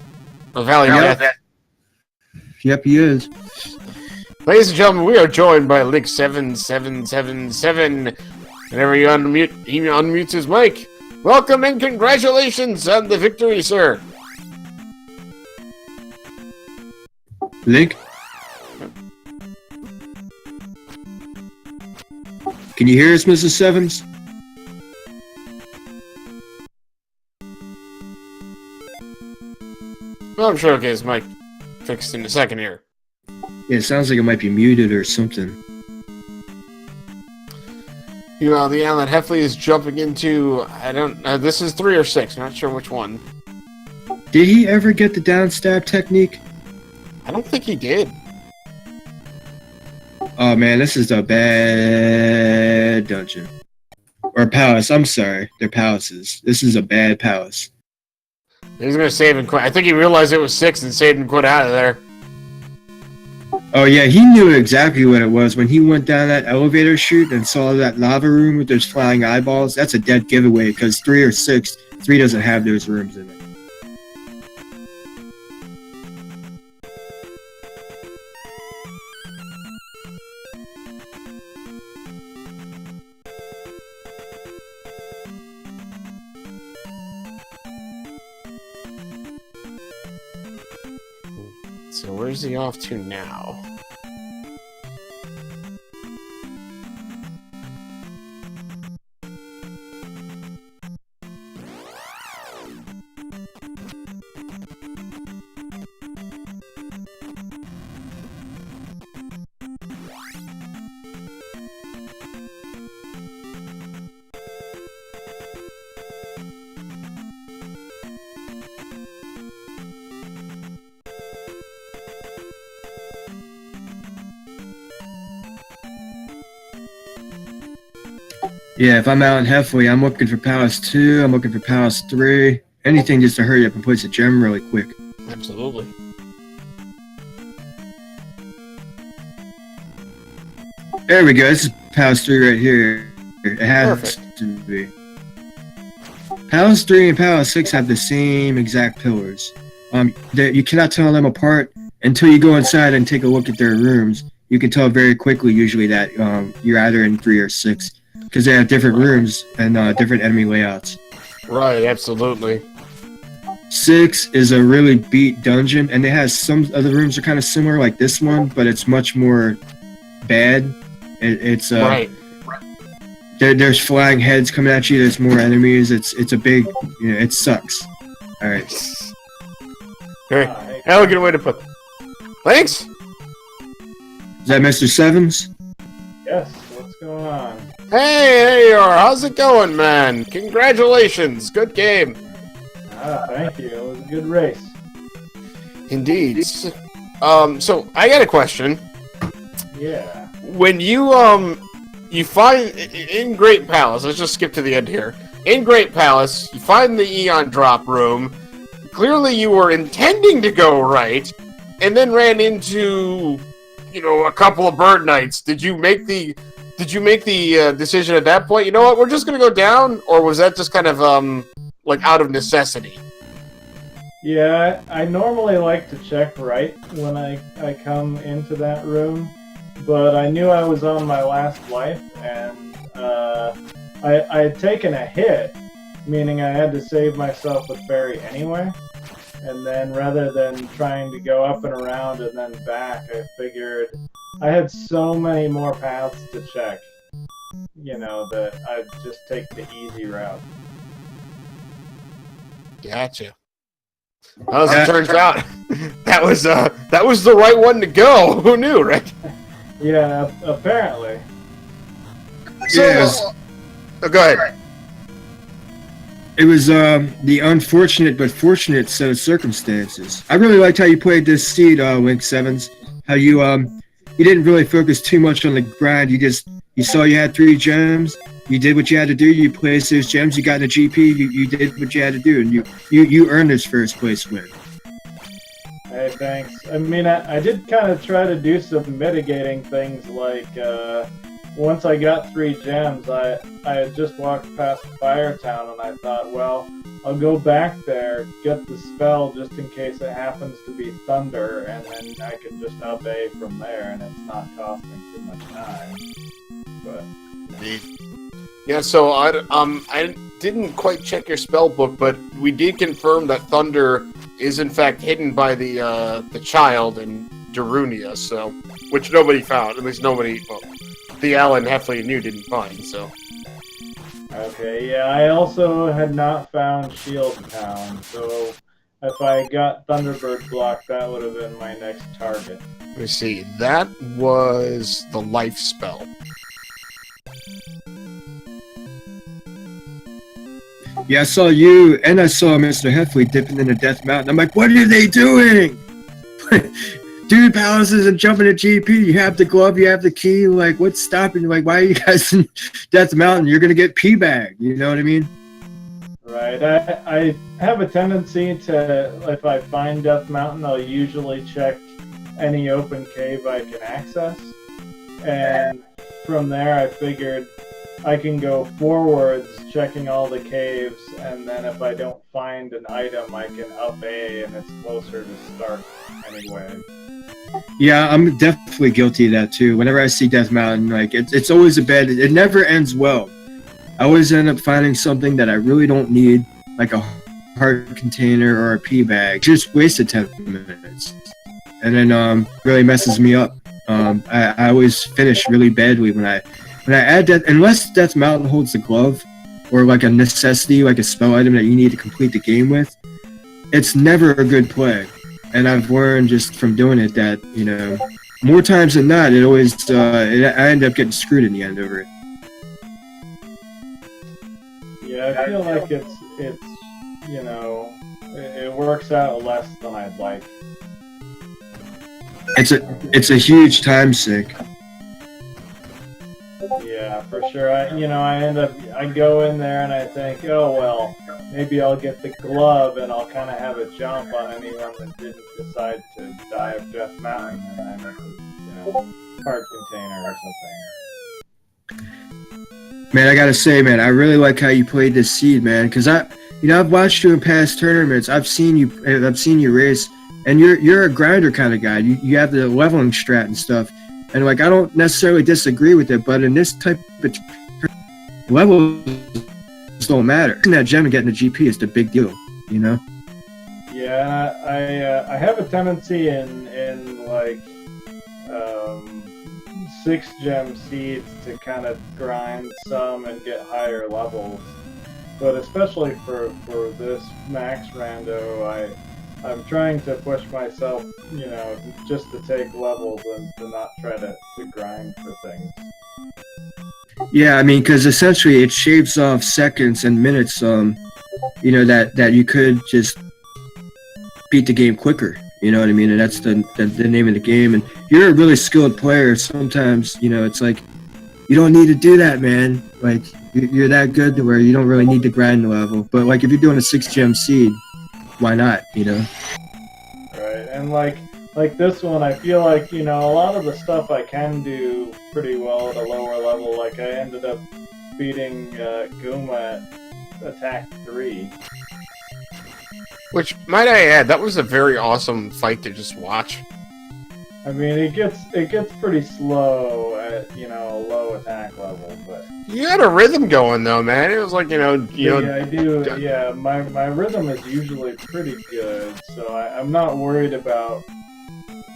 Or Valley of Death. Yep, he is. Ladies and gentlemen, we are joined by Link 7777. Whenever he unmutes his mic. Welcome and congratulations on the victory, sir. Link? Can you hear us, Mrs. Sevens? Oh, I'm sure I'll get his mic fixed in a second here. Yeah, it sounds like it might be muted or something. You know, the TheAlanHeffley is jumping into, I don't know, this is 3 or 6, I'm not sure which one. Did he ever get the down stab technique? I don't think he did. Oh man, this is a bad dungeon. Or palace, I'm sorry. They're palaces. This is a bad palace. He's gonna save and quit. I think he realized it was 6 and saved and quit out of there. Oh yeah, he knew exactly what it was. When he went down that elevator chute and saw that lava room with those flying eyeballs, that's a dead giveaway, because 3 or 6, 3 doesn't have those rooms in it. So where's he off to now? Yeah, if I'm TheAlanHeffley, I'm looking for Palace 2, I'm looking for Palace 3. Anything just to hurry up and place a gem really quick. Absolutely. There we go, this is Palace 3 right here. It has Perfect. to be. Palace 3 and Palace 6 have the same exact pillars. You cannot tell them apart until you go inside and take a look at their rooms. You can tell very quickly usually that you're either in 3 or 6. Because they have different rooms and different enemy layouts. Right, absolutely. 6 is a really beat dungeon, and it has some other rooms are kind of similar, like this one, but it's much more bad. It's right. There's flying heads coming at you. There's more enemies. It's a big, it sucks. All right. Very elegant way to put it. Thanks. Is that Mr. Sevens? Yes. What's going on? Hey, there you are. How's it going, man? Congratulations. Good game. Thank you. It was a good race. Indeed. So I got a question. Yeah. When you find in Great Palace, let's just skip to the end here. In Great Palace, you find the Eon Drop room. Clearly you were intending to go right, and then ran into, a couple of bird knights. Did you make the decision at that point? You know what? We're just gonna go down, or was that just kind of like out of necessity? Yeah, I normally like to check right when I come into that room, but I knew I was on my last life, and I had taken a hit, meaning I had to save myself with Barry anyway. And then rather than trying to go up and around and then back, I figured I had so many more paths to check, that I'd just take the easy route. Gotcha. Well, as it turns out, that was the right one to go. Who knew, right? Yeah, apparently. So, Yes. Go ahead. It was the unfortunate but fortunate set of circumstances. I really liked how you played this seed, Link Sevens. How you didn't really focus too much on the grind. You saw you had 3 gems. You did what you had to do. You placed those gems. You got a GP. You did what you had to do, and you earned this first place win. Hey, thanks. I mean, I did kind of try to do some mitigating things, like once I got 3 gems, I had just walked past Firetown, and I thought, well, I'll go back there, get the spell just in case it happens to be thunder, and then I can just up A from there, and it's not costing too much time. But yeah, so I didn't quite check your spell book, but we did confirm that thunder is in fact hidden by the child in Darunia, so which nobody found, at least nobody. Well, TheAlanHeffley and you didn't find, so. okay, yeah, I also had not found Shield Town, so if I got Thunderbird block, that would have been my next target. Let me see. That was the life spell. Yeah, I saw you and I saw Mr. Heffley dipping in the Death Mountain. I'm like, what are they doing? Dude, palaces and jumping at GP. You have the glove, you have the key. Like, what's stopping you? Like, why are you guys in Death Mountain? You're gonna get P-bagged. You know what I mean? Right. I have a tendency to, if I find Death Mountain, I'll usually check any open cave I can access. And from there, I figured I can go forwards, checking all the caves, and then if I don't find an item, I can up A, and it's closer to start anyway. Yeah, I'm definitely guilty of that too. Whenever I see Death Mountain, like it's always a bad. It never ends well. I always end up finding something that I really don't need, like a heart container or a pee bag. Just wasted 10 minutes, and then really messes me up. I always finish really badly when I add that. Unless Death Mountain holds the glove, or like a necessity, like a spell item that you need to complete the game with, it's never a good play. And I've learned just from doing it that, you know, more times than not, it always I end up getting screwed in the end over it. Yeah, I feel like it's you know, it works out less than I'd like. It's a huge time sink. Yeah, for sure. I go in there and I think, oh well, maybe I'll get the glove and I'll kind of have a jump on anyone that didn't decide to die of Death Mountain, and then it's a, heart container or something. Man, I gotta say, man, I really like how you played this seed, man. Cause I've watched you in past tournaments. I've seen you race, and you're a grinder kind of guy. You have the leveling strat and stuff. And like, I don't necessarily disagree with it, but in this type of levels don't matter. Getting that gem and getting the GP is the big deal, you know? Yeah, I have a tendency in like 6 gem seeds to kind of grind some and get higher levels. But especially for this max rando, I'm trying to push myself, you know, just to take levels and to not try to grind for things. Yeah, I mean, because essentially it shaves off seconds and minutes, you know, that you could just beat the game quicker. You know what I mean? And that's the name of the game. And you're a really skilled player. Sometimes, you know, it's like, you don't need to do that, man. Like, you're that good to where you don't really need to grind the level. But like, if you're doing a 6 gem seed, why not, you know? Right, and like this one, I feel like, you know, a lot of the stuff I can do pretty well at a lower level. Like, I ended up beating Gooma at attack 3. Which, might I add, that was a very awesome fight to just watch. I mean, it gets pretty slow at, you know, a low attack level, but You had a rhythm going though, man. It was like, you know. yeah, I do. Yeah, my rhythm is usually pretty good, so I'm not worried about,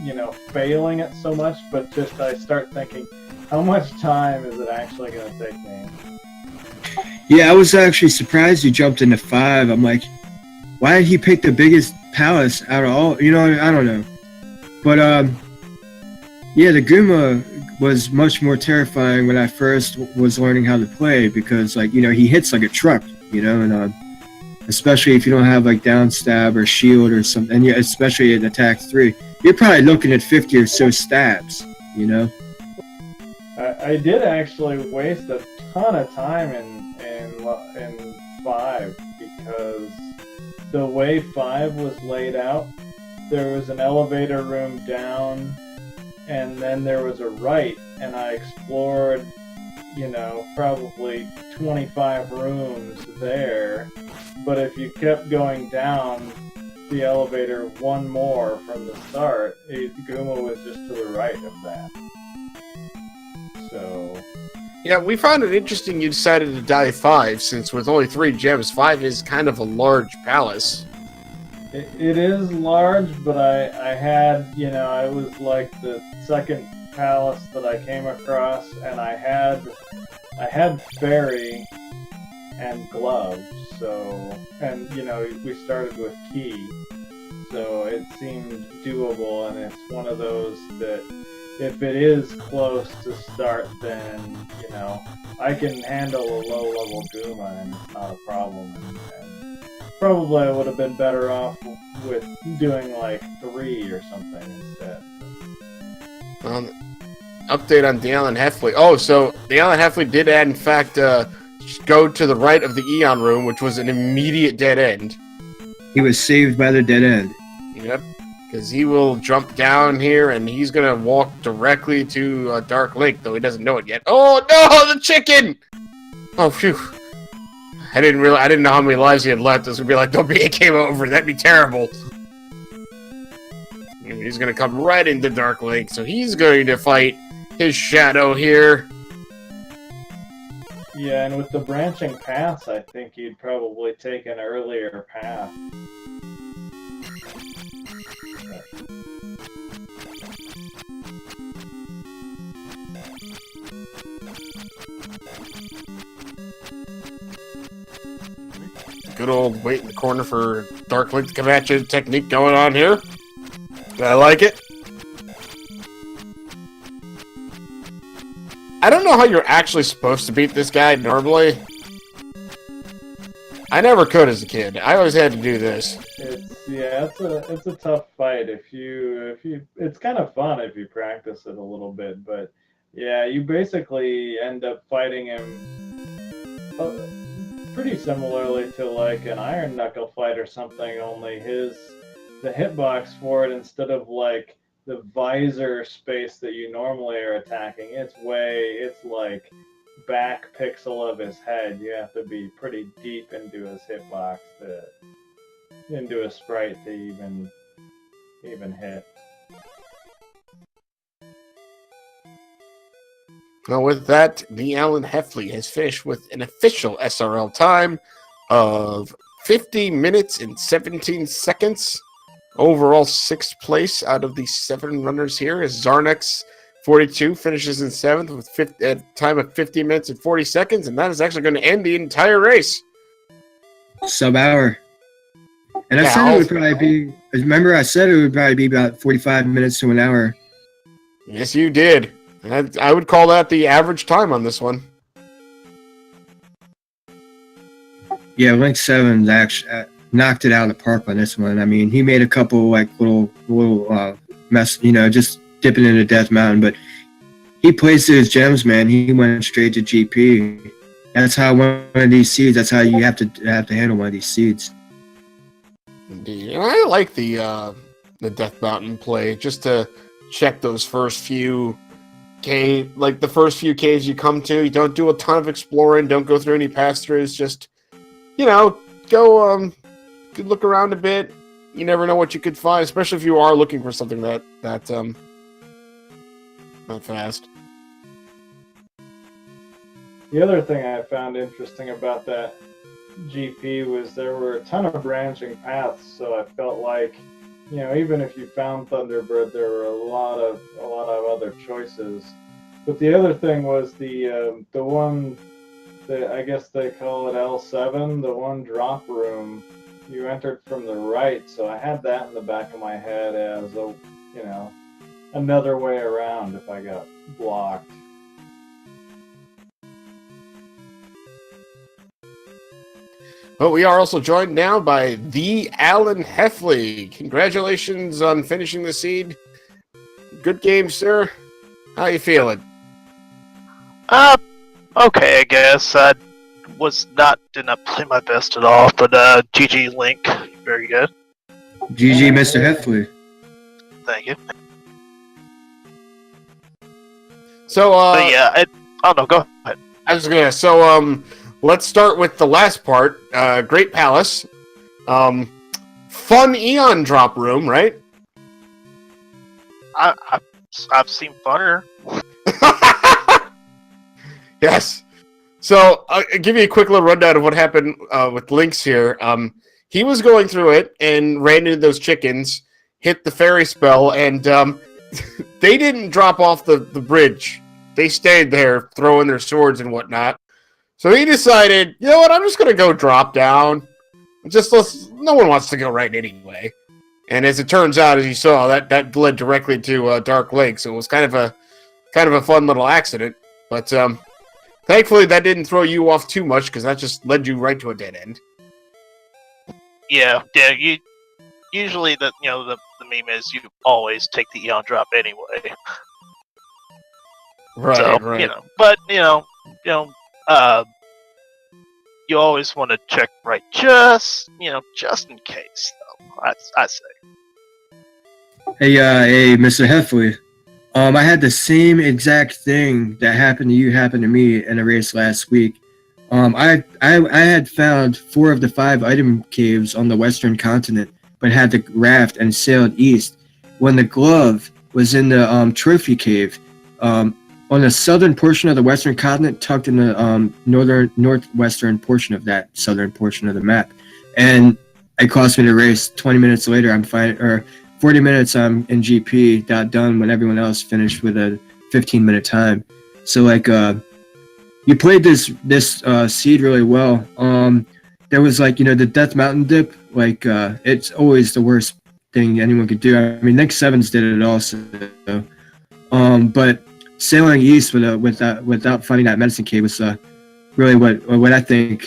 you know, failing it so much. But just I start thinking, how much time is it actually going to take me? Yeah, I was actually surprised you jumped into 5. I'm like, why did he pick the biggest palace out of all? You know, I don't know. But yeah, the Gooma was much more terrifying when I first was learning how to play, because, like, you know, he hits like a truck, you know, and especially if you don't have like down stab or shield or something, and especially in attack 3, you're probably looking at 50 or so stabs, you know. I did actually waste a ton of time in 5, because the way 5 was laid out, there was an elevator room down, and then there was a right, and I explored, you know, probably 25 rooms there. But if you kept going down the elevator one more from the start, Gooma was just to the right of that. So Yeah, we found it interesting you decided to die 5, since with only 3 gems, 5 is kind of a large palace. it is large, but I had, you know, I was like the second palace that I came across, and I had fairy and gloves, so, and, you know, we started with key, so it seemed doable, and it's one of those that if it is close to start, then, you know, I can handle a low-level Guma, and it's not a problem. And probably I would have been better off with doing like 3 or something instead. Update on TheAlanHeffley. Oh, so TheAlanHeffley did, in fact, go to the right of the Eon room, which was an immediate dead end. He was saved by the dead end. Yep, because he will jump down here, and he's gonna walk directly to Dark Lake, though he doesn't know it yet. Oh no, the chicken! Oh phew! I didn't know how many lives he had left. This would be like, don't be a game over. That'd be terrible. And he's gonna come right into Dark Lake, so he's going to fight his shadow here. Yeah, and with the branching paths, I think you'd probably take an earlier path. Good old wait in the corner for Dark Link to come at you technique going on here. I like it. I don't know how you're actually supposed to beat this guy normally. I never could as a kid. I always had to do this. It's a tough fight. If you it's kind of fun if you practice it a little bit, but yeah, you basically end up fighting him pretty similarly to like an Iron Knuckle fight or something. Only the hitbox for it, instead of like the visor space that you normally are attacking, it's like back pixel of his head. You have to be pretty deep into his hitbox into a sprite to even hit. Well, with that, TheAlanHeffley has finished with an official SRL time of 50 minutes and 17 seconds. Overall, 6th place out of the 7 runners here is Zarnex 42 finishes in 7th with a time of 50 minutes and 40 seconds, and that is actually going to end the entire race. Sub-hour. And I said it would probably be, remember I said it would probably be about 45 minutes to an hour. Yes, you did. I would call that the average time on this one. Yeah, Link 7 actually knocked it out of the park on this one. I mean, he made a couple like little mess, just dipping into Death Mountain, but he placed his gems, man. He went straight to GP. That's how one of these seeds. That's how you have to handle one of these seeds. Indeed, and I like the Death Mountain play just to check those first few the first few caves you come to. You don't do a ton of exploring. Don't go through any pass-throughs. Just go look around a bit. You never know what you could find, especially if you are looking for something that not fast. The other thing I found interesting about that GP was there were a ton of branching paths, so I felt like, even if you found Thunderbird, there were a lot of other choices. But the other thing was the one that I guess they call it L7, the one drop room. You entered from the right, so I had that in the back of my head as another way around if I got blocked. But we are also joined now by TheAlanHeffley. Congratulations on finishing the seed. Good game, sir. How you feeling? Okay, I guess. Did not play my best at all, but GG Link, very good. GG, Mr. Heffley. Thank you. So, no, go ahead. I was gonna. So, let's start with the last part. Great Palace. Fun Eon drop room, right? I've seen funner. Yes. So I'll give you a quick little rundown of what happened with Lynx here. He was going through it and ran into those chickens, hit the fairy spell, and they didn't drop off the bridge. They stayed there throwing their swords and whatnot. So he decided, I'm just going to go drop down. No one wants to go right anyway. And as it turns out, as you saw, that led directly to Dark Lake. So it was kind of a fun little accident. But thankfully, that didn't throw you off too much because that just led you right to a dead end. Yeah. Usually the meme is you always take the Eon drop anyway. Right. So, right. but you always want to check right, just in case. Though I say. Hey, Mr. Heffley. I had the same exact thing that happened to you happen to me in a race last week. I had found 4 of the 5 item caves on the western continent, but had the raft and sailed east. When the glove was in the trophy cave, on the southern portion of the western continent, tucked in the northwestern portion of that southern portion of the map, and it cost me the race. 20 minutes later, I'm fine, or 40 minutes, I'm in GP, done when everyone else finished with a 15-minute time. So you played this seed really well. There was the Death Mountain dip. It's always the worst thing anyone could do. I mean, Nick Sevens did it also. But sailing east without finding that medicine cave was really what I think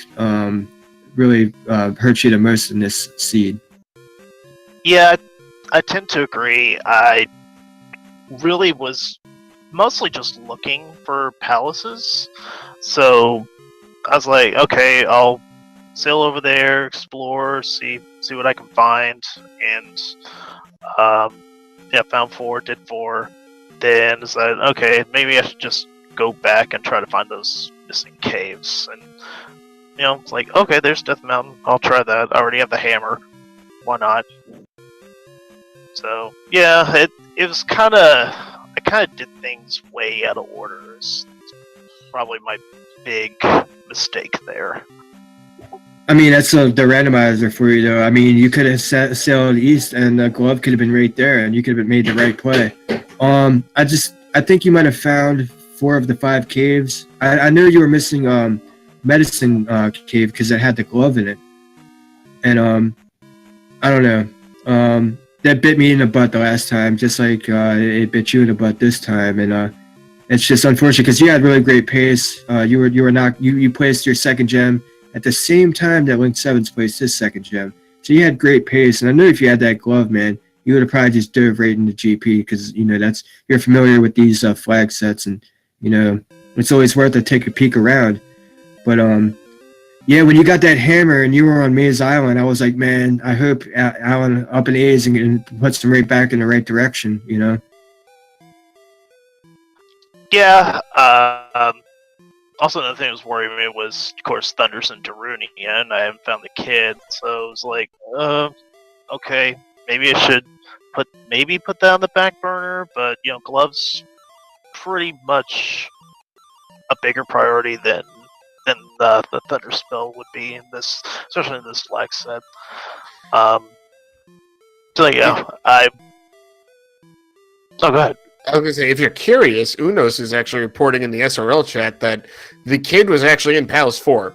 really hurt you the most in this seed. Yeah, I tend to agree. I really was mostly just looking for palaces, so I was like, okay, I'll sail over there, explore, see what I can find, and found 4, did 4. Then decided, okay, maybe I should just go back and try to find those missing caves. And it's like, okay, there's Death Mountain. I'll try that. I already have the hammer. Why not? So yeah, it was kind of, I kind of did things way out of order. It's probably my big mistake there. I mean, that's the randomizer for you, though. I mean, you could have sailed east, and the glove could have been right there, and you could have made the right play. I think you might have found 4 of the 5 caves. I knew you were missing medicine cave because it had the glove in it, and I don't know. That bit me in the butt the last time, just like it bit you in the butt this time, and it's just unfortunate because you had really great pace. You placed your second gem at the same time that Link 7's placed his second gem, so you had great pace. And I knew if you had that glove, man, you would have probably just dove right into GP because you're familiar with these flag sets, and it's always worth to take a peek around. But yeah, when you got that hammer and you were on Maze Island, I was like, man, I hope Alan up in A's and puts them right back in the right direction. Yeah. Also, another thing that was worrying me was, of course, Thunders and Darunia, and I haven't found the kid, so it was like, okay, maybe I should put that on the back burner. But gloves pretty much a bigger priority than the Thunder spell would be in this, especially in this flag set. So yeah, oh, go ahead. I was going to say, if you're curious, Unos is actually reporting in the SRL chat that the kid was actually in Palace 4.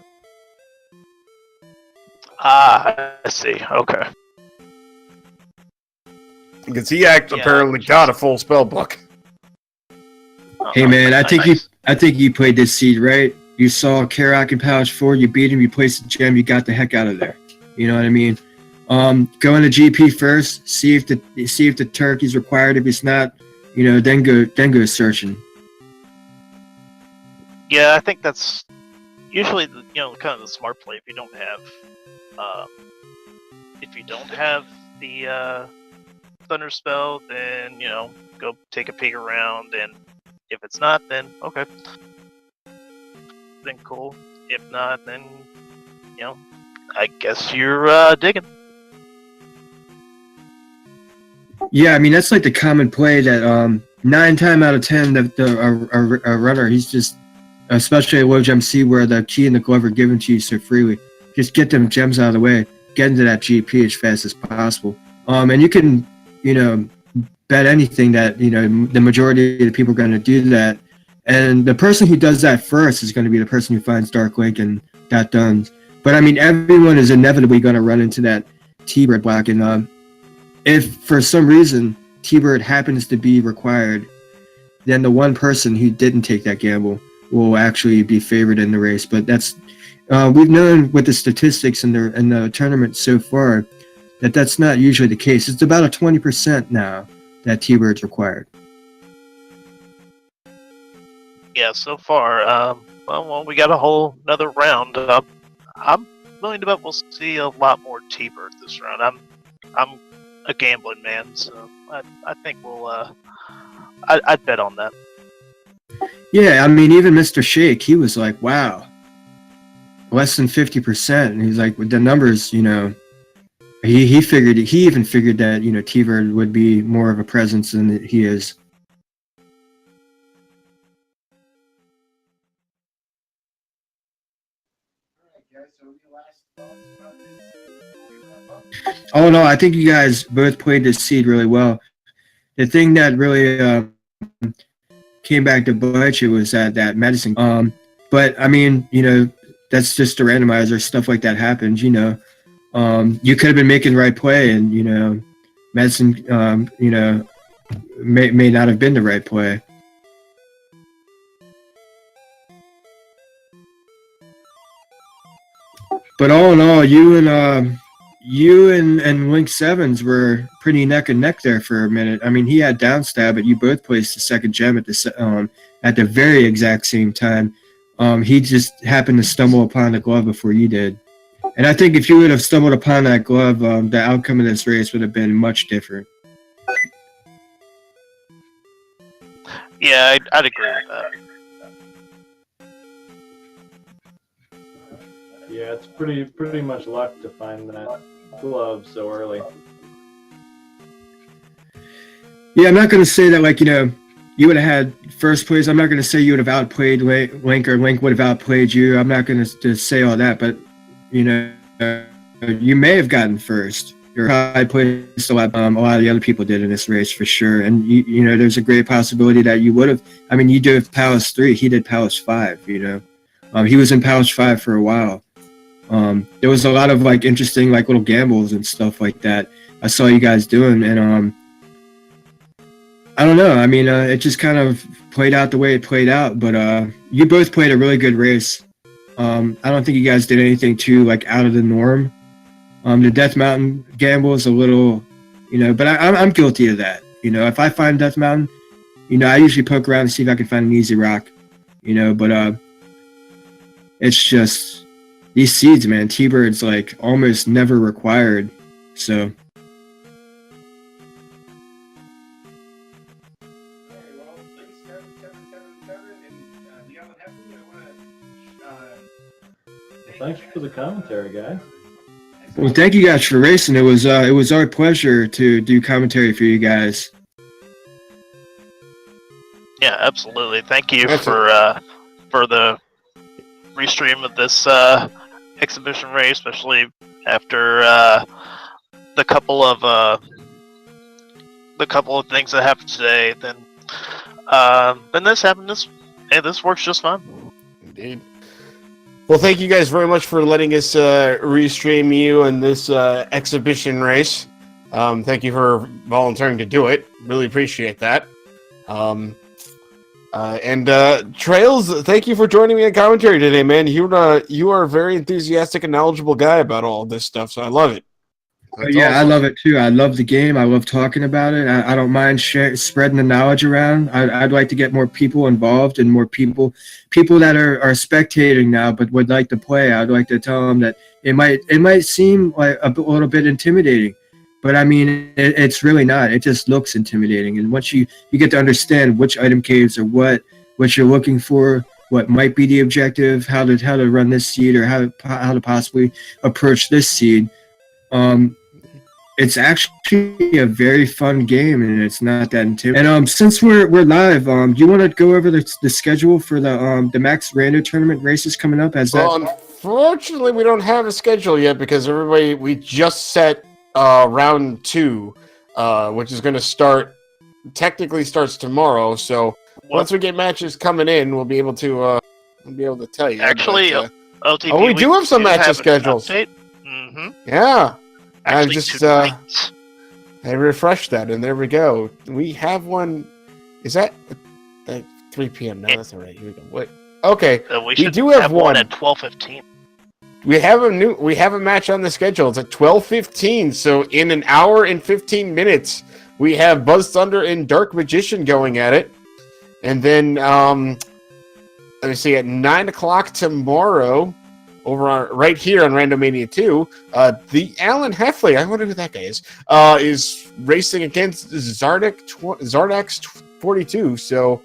Ah, I see. Okay. Because he apparently got a full spell book. Hey man, I think nice. you played this seed right. You saw Karak in Palace 4, you beat him, you placed the gem, you got the heck out of there. You know what I mean? Go into GP first, see if the turkey's required. If it's not, then go searching. Yeah, I think that's usually kind of the smart play. If you don't have the Thunder spell, then go take a peek around, and if it's not, then okay, then cool. If not, then I guess you're digging. Yeah, I mean that's like the common play that 9 times out of 10 a runner, he's just, especially at low gem C where the key and the glove are given to you so freely, just get them gems out of the way, get into that GP as fast as possible. And you can bet anything that the majority of the people are going to do that, and the person who does that first is going to be the person who finds Dark Link and got done. But I mean, everyone is inevitably going to run into that T-bird block, and if for some reason T-Bird happens to be required, then the one person who didn't take that gamble will actually be favored in the race. But that's we've known with the statistics in the tournament so far that that's not usually the case. It's about a 20% now that T-Bird's required. Yeah, so far, well, we got a whole another round. I'm willing to bet we'll see a lot more T-Bird this round. I'm a gambling man, so I think we'll. I'd bet on that. Yeah, I mean, even Mr. Shake, he was like, wow, less than 50%. And he's like, with the numbers, you know, he even figured that, you know, T-Bird would be more of a presence than he is. Oh, no, I think you guys both played this seed really well. The thing that really came back to bite you was that medicine. But, I mean, you know, that's just a randomizer. Stuff like that happens, you know. You could have been making the right play, and, you know, medicine, you know, may not have been the right play. But all in all, you and Link Sevens were pretty neck and neck there for a minute. I mean, he had down stab, but you both placed the second gem at the very exact same time. He just happened to stumble upon the glove before you did. And I think if you would have stumbled upon that glove, the outcome of this race would have been much different. Yeah, I'd agree with that. Yeah, it's pretty much luck to find that glove so early. Yeah, I'm not going to say that, like, you know, you would have had first place. I'm not going to say you would have outplayed Link or Link would have outplayed you. I'm not going to say all that, but, you know, you may have gotten first. You're high placed a lot of the other people did in this race for sure. And, you know, there's a great possibility that you would have. I mean, you did Palace 3. He did Palace 5, you know. He was in Palace 5 for a while. There was a lot of, like, interesting, like, little gambles and stuff like that I saw you guys doing. And, I don't know. I mean, it just kind of played out the way it played out. But you both played a really good race. I don't think you guys did anything too, like, out of the norm. The Death Mountain gamble is a little, you know, but I'm guilty of that. You know, if I find Death Mountain, you know, I usually poke around and see if I can find an easy rock, you know, but it's just these seeds, man. T-Bird's like almost never required, so. Thanks for the commentary, guys. Well, thank you guys for racing. It was our pleasure to do commentary for you guys. Yeah, absolutely. Thank you for the restream of this exhibition race, especially after the couple of things that happened today. Then this happened. This works just fine. Indeed. Well, thank you guys very much for letting us restream you in this exhibition race. Thank you for volunteering to do it. Really appreciate that. Trails, thank you for joining me in commentary today, man. You are a very enthusiastic and knowledgeable guy about all this stuff, so I love it. Yeah, awesome. I love it too. I love the game. I love talking about it. I don't mind spreading the knowledge around. I'd like to get more people involved and more people that are spectating now but would like to play. I'd like to tell them that it might seem like a little bit intimidating, but I mean it's really not. It just looks intimidating. And once you get to understand which item caves are what you're looking for, what might be the objective, how to run this seed, or how to possibly approach this seed. It's actually a very fun game, and it's not that intimidating. And since we're live, do you want to go over the schedule for the Max Rando tournament races coming up? Unfortunately, we don't have a schedule yet because we just set round 2, which is going to technically starts tomorrow. So once we get matches coming in, we'll be able to tell you. Actually, OTP, we do have some matches scheduled. Mm-hmm. Yeah. Actually, I refreshed that, and there we go. We have one. Is that 3 p.m. No, that's all right. Here we go. Wait. Okay. We should do have one at 12:15. We have a match on the schedule. It's at 12:15. So in an hour and 15 minutes, we have Buzz Thunder and Dark Magician going at it, and then let me see, at 9 o'clock tomorrow, right here on Randomania 2, TheAlanHeffley, I wonder who that guy is racing against Zardax 42. So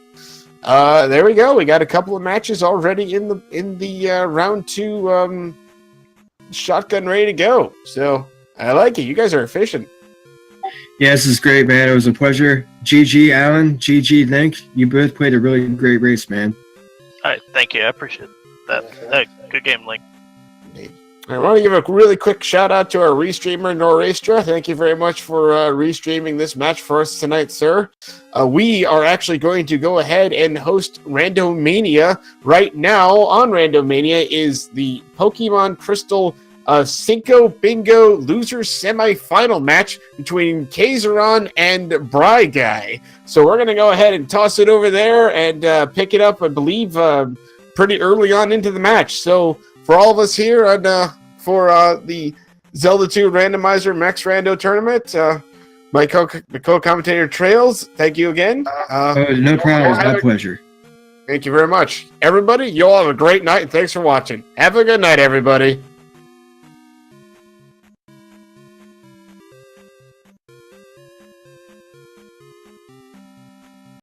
there we go. We got a couple of matches already in the round 2 shotgun ready to go. So I like it. You guys are efficient. Yeah, this is great, man. It was a pleasure. GG, Alan. GG, Link. You both played a really great race, man. All right, thank you. I appreciate that. Good game, Link. I want to give a really quick shout out to our restreamer, Norastra. Thank you very much for restreaming this match for us tonight, sir. We are actually going to go ahead and host Randomania right now. On Randomania is the Pokemon Crystal Cinco Bingo loser semifinal match between Kaiseron and Bry Guy. So we're going to go ahead and toss it over there and pick it up, I believe, pretty early on into the match. So for all of us here and for the Zelda 2 Randomizer Max Rando tournament, my co-commentator Trails, thank you again. No problem. It's my pleasure. Thank you very much. Everybody, you all have a great night, and thanks for watching. Have a good night, everybody.